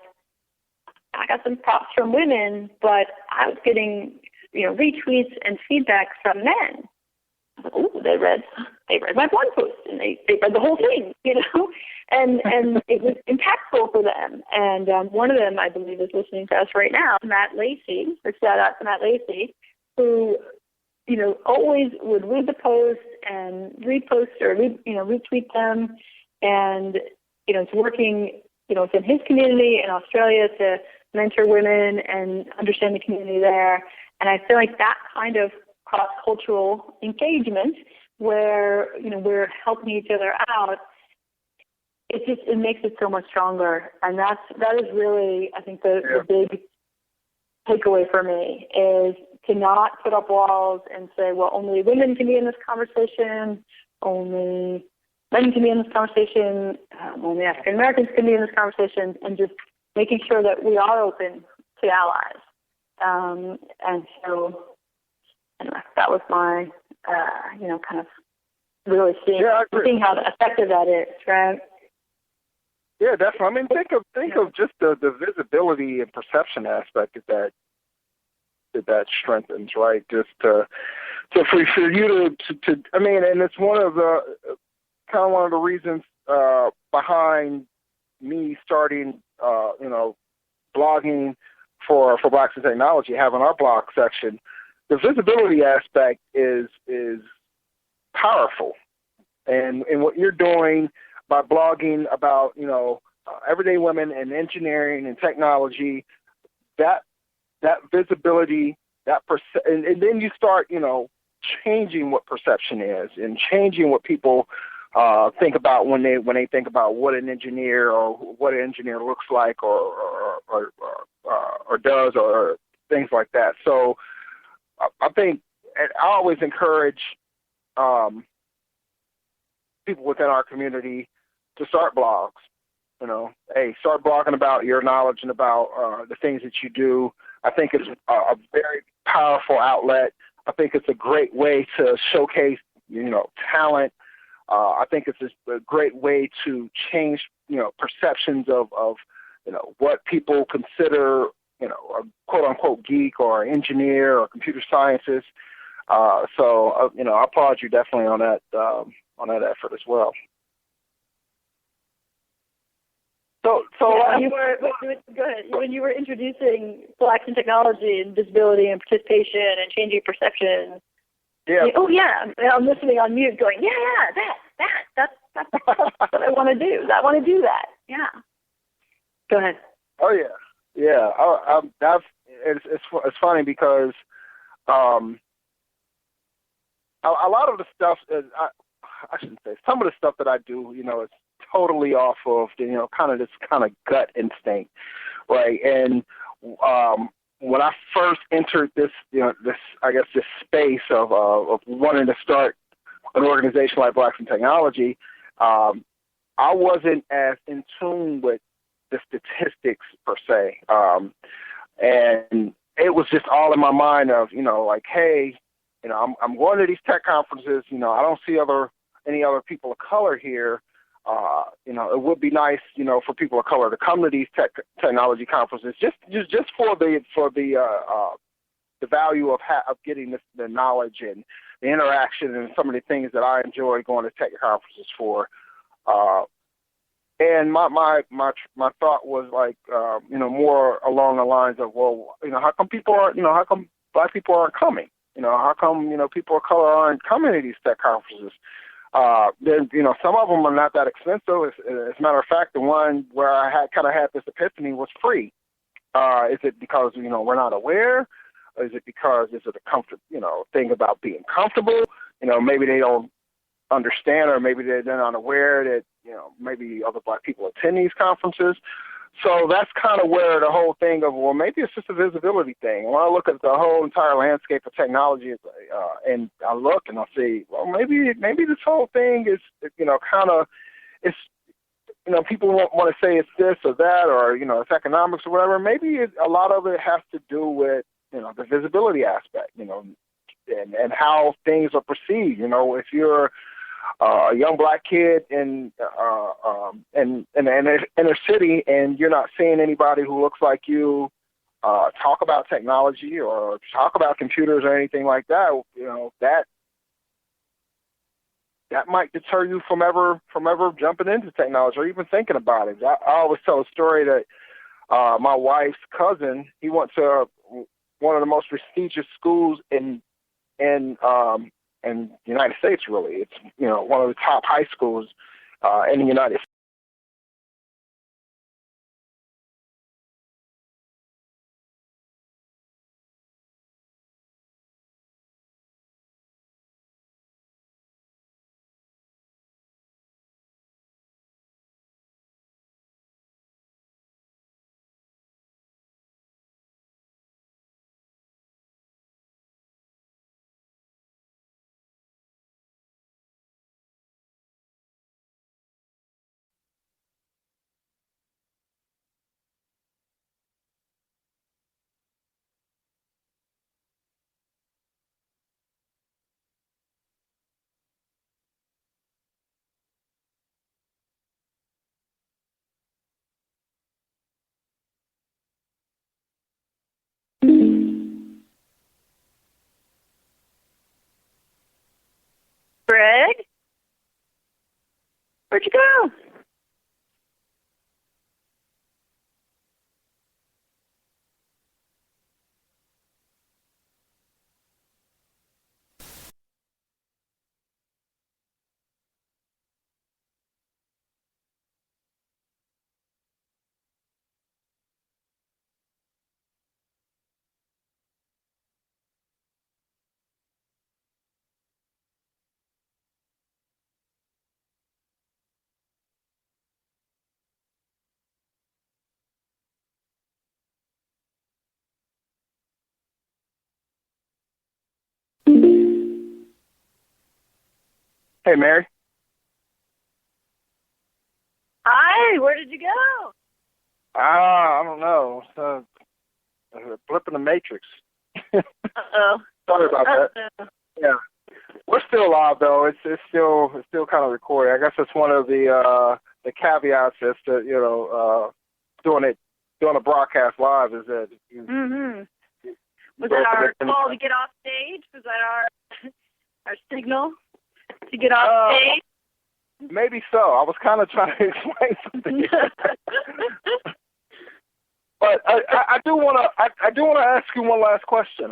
some props from women, but I was getting, retweets and feedback from men. I was like, oh, they read my blog post, and they read the whole thing, and it was impactful for them. And one of them, I believe, is listening to us right now, Matt Lacey. So shout out to Matt Lacey, who, always would read the posts and repost or retweet them, and is working, within his community in Australia to mentor women and understand the community there. And I feel like that kind of cross-cultural engagement, where we're helping each other out, it makes it so much stronger. And that is really, I think, the big takeaway for me, is to not put up walls and say, well, only women can be in this conversation, only men can be in this conversation, only African Americans can be in this conversation, and just making sure that we are open to allies. And so, anyway, that was my, kind of really seeing how effective that is, right? Yeah, definitely. I mean, think of just the visibility and perception aspect that strengthens, right? Just for you to I mean, and it's one of the reasons behind me starting, blogging for Blacks in Technology, having our blog section, the visibility aspect is powerful. And what you're doing by blogging about, everyday women in engineering and technology, that visibility, and then you start, changing what perception is and changing what people think about when they think about what an engineer or what an engineer looks like or does or things like that. So I think I always encourage people within our community to start blogs. Hey, start blogging about your knowledge and about the things that you do. I think it's a very powerful outlet. I think it's a great way to showcase, talent. I think it's a great way to change, perceptions of what people consider, a quote unquote geek or engineer or computer scientist. So I applaud you definitely on that effort as well. So yeah, go ahead. When you were introducing Blacks in Technology and visibility and participation and changing perception. Yeah. I'm listening on mute, going, that's what I want to do. I want to do that. Yeah. Go ahead. Oh yeah. It's funny because a lot of the stuff I shouldn't say some of the stuff that I do, is totally off of kind of this kind of gut instinct, right? And when I first entered this space of wanting to start an organization like Blacks in Technology, I wasn't as in tune with the statistics per se, and it was just all in my mind of hey, I'm going to these tech conferences. I don't see any other people of color here. It would be nice, for people of color to come to these technology conferences just for the value of getting the knowledge and the interaction and some of the things that I enjoy going to tech conferences for. And my thought was more along the lines of, well, how come Black people aren't coming? How come people of color aren't coming to these tech conferences? Then some of them are not that expensive. As a matter of fact, the one where I had this epiphany was free. Is it because we're not aware? Is it a comfort thing about being comfortable? Maybe they don't understand, or maybe they're not aware that maybe other Black people attend these conferences. So that's kind of where the whole thing of, well, maybe it's just a visibility thing. When I look at the whole entire landscape of technology, and I look and I see, well, maybe this whole thing is, people want to say it's this or that, or, it's economics or whatever. Maybe a lot of it has to do with, the visibility aspect, and how things are perceived. If you're a young Black kid in the inner city and you're not seeing anybody who looks like you talk about technology or talk about computers or anything like that, that might deter you from ever jumping into technology or even thinking about it. I always tell a story that my wife's cousin, he went to one of the most prestigious schools in the United States, really. It's, one of the top high schools in the United States. Greg? Where'd you go? Hey, Mary. Hi, where did you go? I don't know. A blip in the matrix. Uh-oh. Sorry about that. Yeah, we're still live though. It's still kind of recording. I guess it's one of the caveats as to doing a broadcast live is that. Was that our call to get off stage? Was that our signal to get off stage? Maybe so. I was kind of trying to explain something. But I do want to ask you one last question.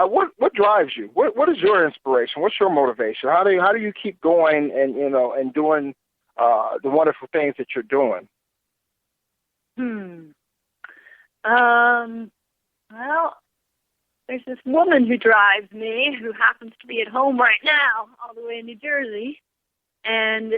What drives you? What is your inspiration? What's your motivation? How do you keep going and doing the wonderful things that you're doing? Well, there's this woman who drives me who happens to be at home right now, all the way in New Jersey, and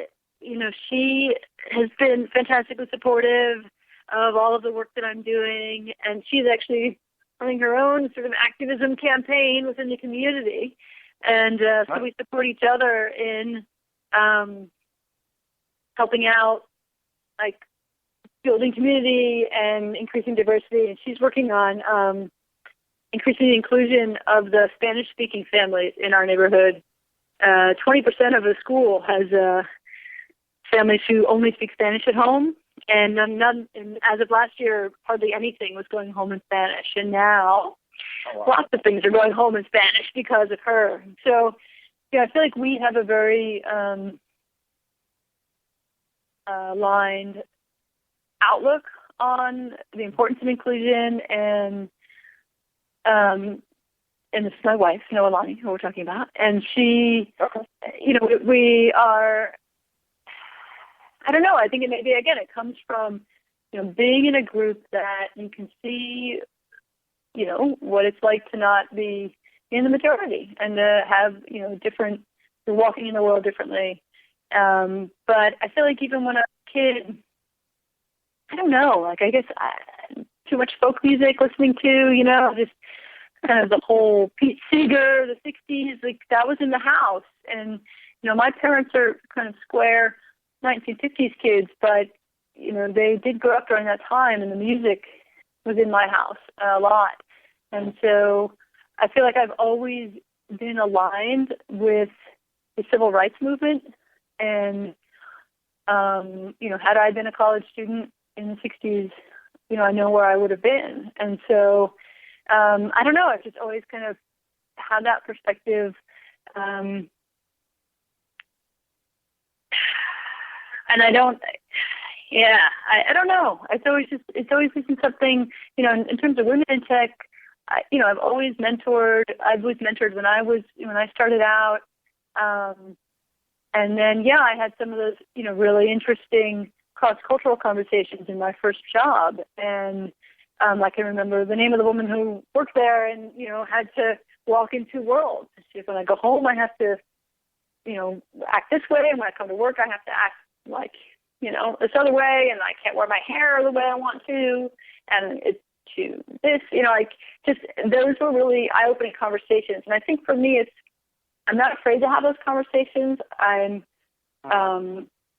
she has been fantastically supportive of all of the work that I'm doing, and she's actually running her own sort of activism campaign within the community, and so we support each other in helping out, like building community and increasing diversity, and she's working on increasing the inclusion of the Spanish-speaking families in our neighborhood. 20% of the school has families who only speak Spanish at home, and as of last year, hardly anything was going home in Spanish. And now lots of things are going home in Spanish because of her. So, I feel like we have a very aligned outlook on the importance of inclusion, and this is my wife, Noah Lonnie, who we're talking about, and she, we are, I don't know, I think it comes from, being in a group that you can see, what it's like to not be in the majority and to have, you're walking in the world differently. But I feel like even when I was a kid, I don't know, I guess too much folk music listening to, just kind of the whole Pete Seeger, the 60s, that was in the house. And, my parents are kind of square 1950s kids, but, they did grow up during that time, and the music was in my house a lot. And so I feel like I've always been aligned with the civil rights movement. And, had I been a college student in the 60s, I know where I would have been. And so, I don't know, I've just always kind of had that perspective. And I don't know. It's always been something, in terms of women in tech, I've always mentored. I was mentored when I started out. And then, I had some of those, really interesting cross-cultural conversations in my first job. And I can remember the name of the woman who worked there and, had to walk in two worlds. She's, when I go home, I have to, act this way. And when I come to work, I have to act like, this other way. And I can't wear my hair the way I want to. And it's to this, those were really eye-opening conversations. And I think for me, I'm not afraid to have those conversations. I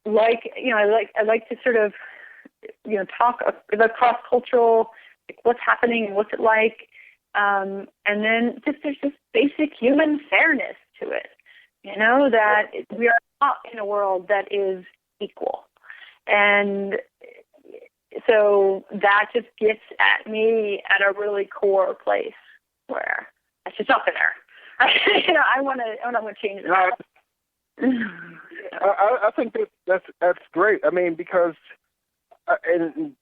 like to sort of, talk about cross-cultural, what's happening and what's it like. And then there's just basic human fairness to it, that we are not in a world that is equal. And so that just gets at me at a really core place where it's just up in there. I want to change it. I think that's great. I mean, because and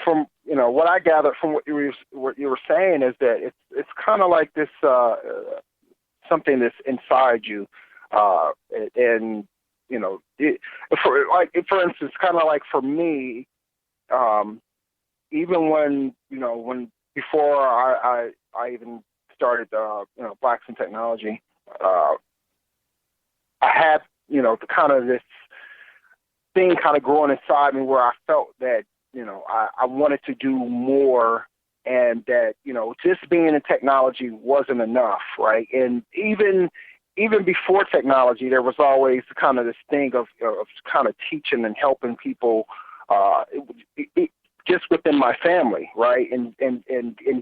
from what I gathered from what you were saying is that it's kind of like this something that's inside you, and for instance, kind of like for me, even when before I even started Blacks in Technology, I had the kind of this thing kind of growing inside me where I felt that I wanted to do more, and that just being in technology wasn't enough, right? And even even before technology, there was always kind of this thing of kind of teaching and helping people just within my family, right? And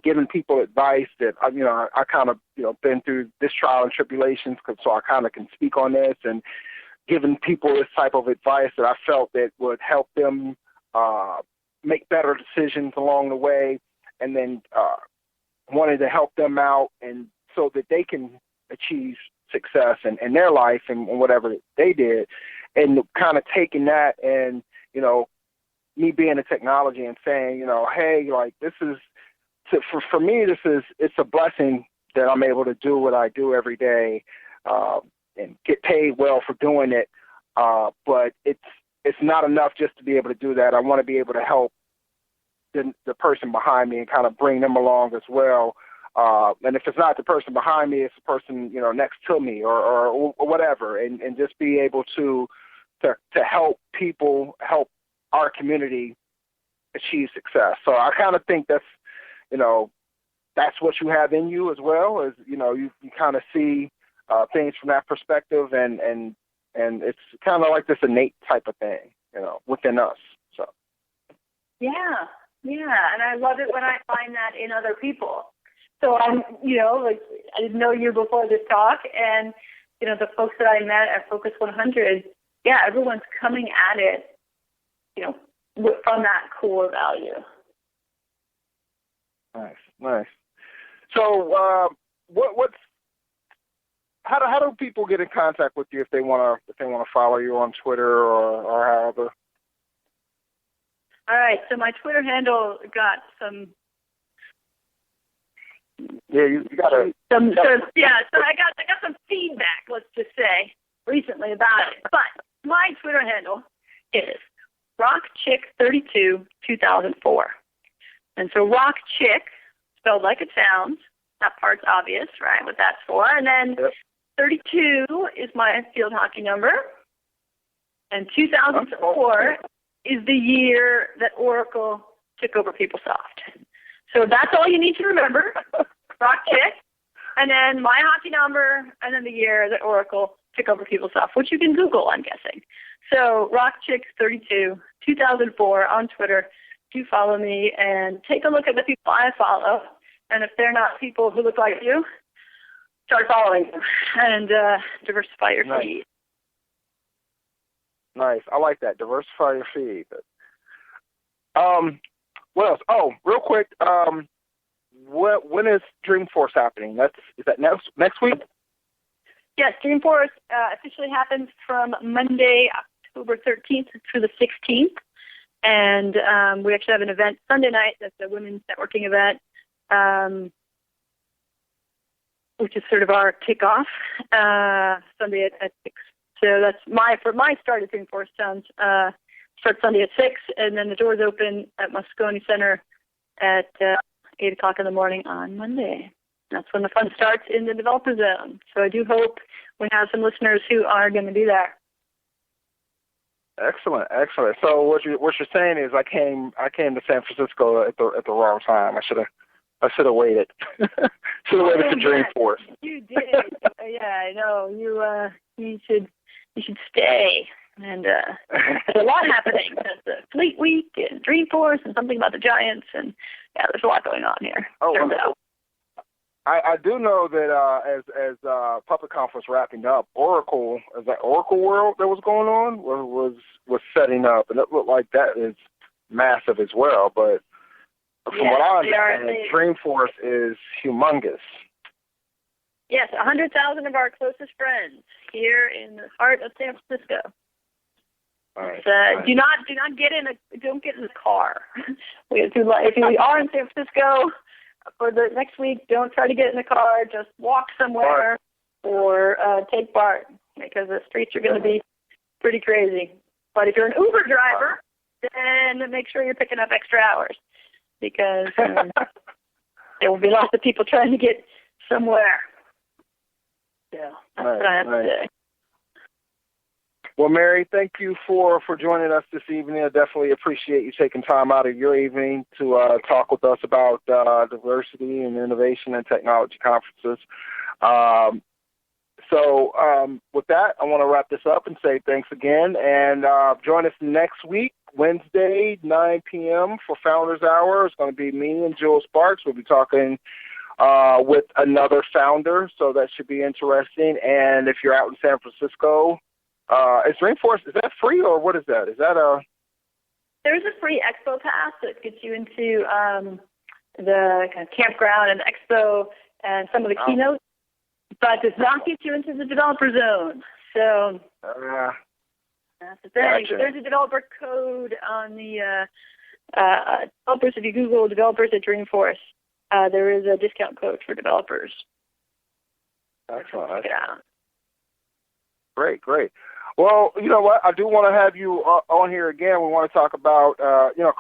giving people advice that, I kind of, been through this trial and tribulations, so I kind of can speak on this, and giving people this type of advice that I felt that would help them make better decisions along the way, and then wanted to help them out and so that they can achieve success in their life and whatever they did, and kind of taking that and, me being in technology and saying, hey, like this is, for me, it's a blessing that I'm able to do what I do every day and get paid well for doing it. But it's not enough just to be able to do that. I want to be able to help the person behind me and kind of bring them along as well. And if it's not the person behind me, it's the person, next to me or whatever, and just be able to help people, help our community achieve success. So I kind of think that's what you have in you as well, as, you kind of see things from that perspective, and it's kind of like this innate type of thing, within us. So. Yeah, and I love it when I find that in other people. So I'm, I didn't know you before this talk, and, the folks that I met at Focus 100, yeah, everyone's coming at it, from that core value. Nice. So, how do people get in contact with you if they want to follow you on Twitter or however? All right, so my Twitter handle got some. Yeah, you got to. So I got some feedback, let's just say, recently about it. But my Twitter handle is RockChick32 2004, and so RockChick, spelled like it sounds. That part's obvious, right? What that's for, and then 32 is my field hockey number, and 2004 is the year that Oracle took over PeopleSoft. So that's all you need to remember. RockChick, and then my hockey number, and then the year that Oracle took over PeopleSoft, which you can Google, I'm guessing. So RockChick32 2004 on Twitter. Do follow me and take a look at the people I follow. And if they're not people who look like you, start following them and diversify your feed. Nice. I like that. Diversify your feed. What else? Oh, real quick. When is Dreamforce happening? Is that next week? Yes, Dreamforce officially happens from Monday, October 13th through the 16th. And we actually have an event Sunday night. That's a women's networking event, which is sort of our kickoff, Sunday at 6. So that's for my start at Dreamforce Towns. Starts Sunday at 6, and then the doors open at Moscone Center at 8 o'clock in the morning on Monday. That's when the fun starts in the developer zone. So I do hope we have some listeners who are going to be there. Excellent. So what you're saying is I came to San Francisco at the wrong time. I should have waited. Should have waited for Dreamforce. You did. Yeah, I know. You should stay. And there's a lot happening. There's the Fleet Week and Dreamforce and something about the Giants, and yeah, there's a lot going on here. I do know that as PuppetConf was wrapping up, Oracle World that was going on was setting up, and it looked like that is massive as well. But from what I understand, Dreamforce is humongous. Yes, 100,000 of our closest friends here in the heart of San Francisco. Right. Don't get in the car. If you are in San Francisco for the next week, don't try to get in the car. Just walk somewhere or take BART, because the streets are going to be pretty crazy. But if you're an Uber driver, then make sure you're picking up extra hours, because there will be lots of people trying to get somewhere. Yeah, that's what I have to say. Well, Mary, thank you for joining us this evening. I definitely appreciate you taking time out of your evening to talk with us about diversity and innovation and technology conferences. So with that, I want to wrap this up and say thanks again. And join us next week, Wednesday, 9 p.m. for Founders Hour. It's going to be me and Jill Sparks. We'll be talking with another founder, so that should be interesting. And if you're out in San Francisco, is Dreamforce, is that free or what is that? Is that a... There's a free expo pass that gets you into the kind of campground and expo and some of the keynotes, but does not get you into the developer zone. So that's the thing. Gotcha. There's a developer code on the developers. If you Google developers at Dreamforce, there is a discount code for developers. Excellent. Check it out. Great. Well, you know what? I do want to have you on here again. We want to talk about,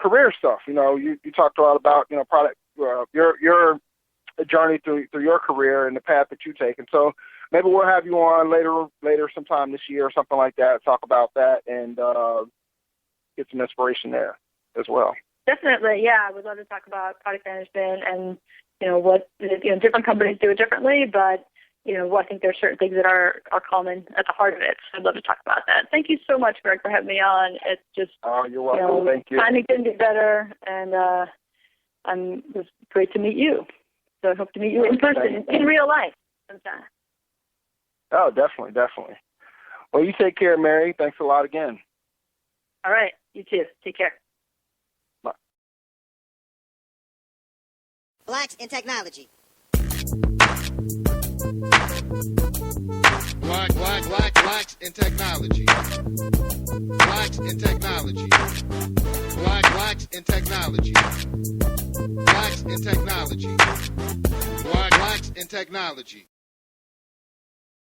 career stuff. You talked a lot about, product, your journey through your career and the path that you take. And so maybe we'll have you on later sometime this year or something like that, talk about that and get some inspiration there as well. Definitely, yeah. I would love to talk about product management and, what, different companies do it differently, but, I think there's certain things that are common at the heart of it. So I'd love to talk about that. Thank you so much, Greg, for having me on. It's just, you're welcome. Thank you. Timing couldn't get better, and it was great to meet you. So I hope to meet you in person, in real life sometime. Oh, definitely. Well, you take care, Mary. Thanks a lot again. All right. You too. Take care. Bye. Blacks in Technology. Blacks in technology. Blacks in technology. Blacks in technology. Blacks in technology. Blacks in technology.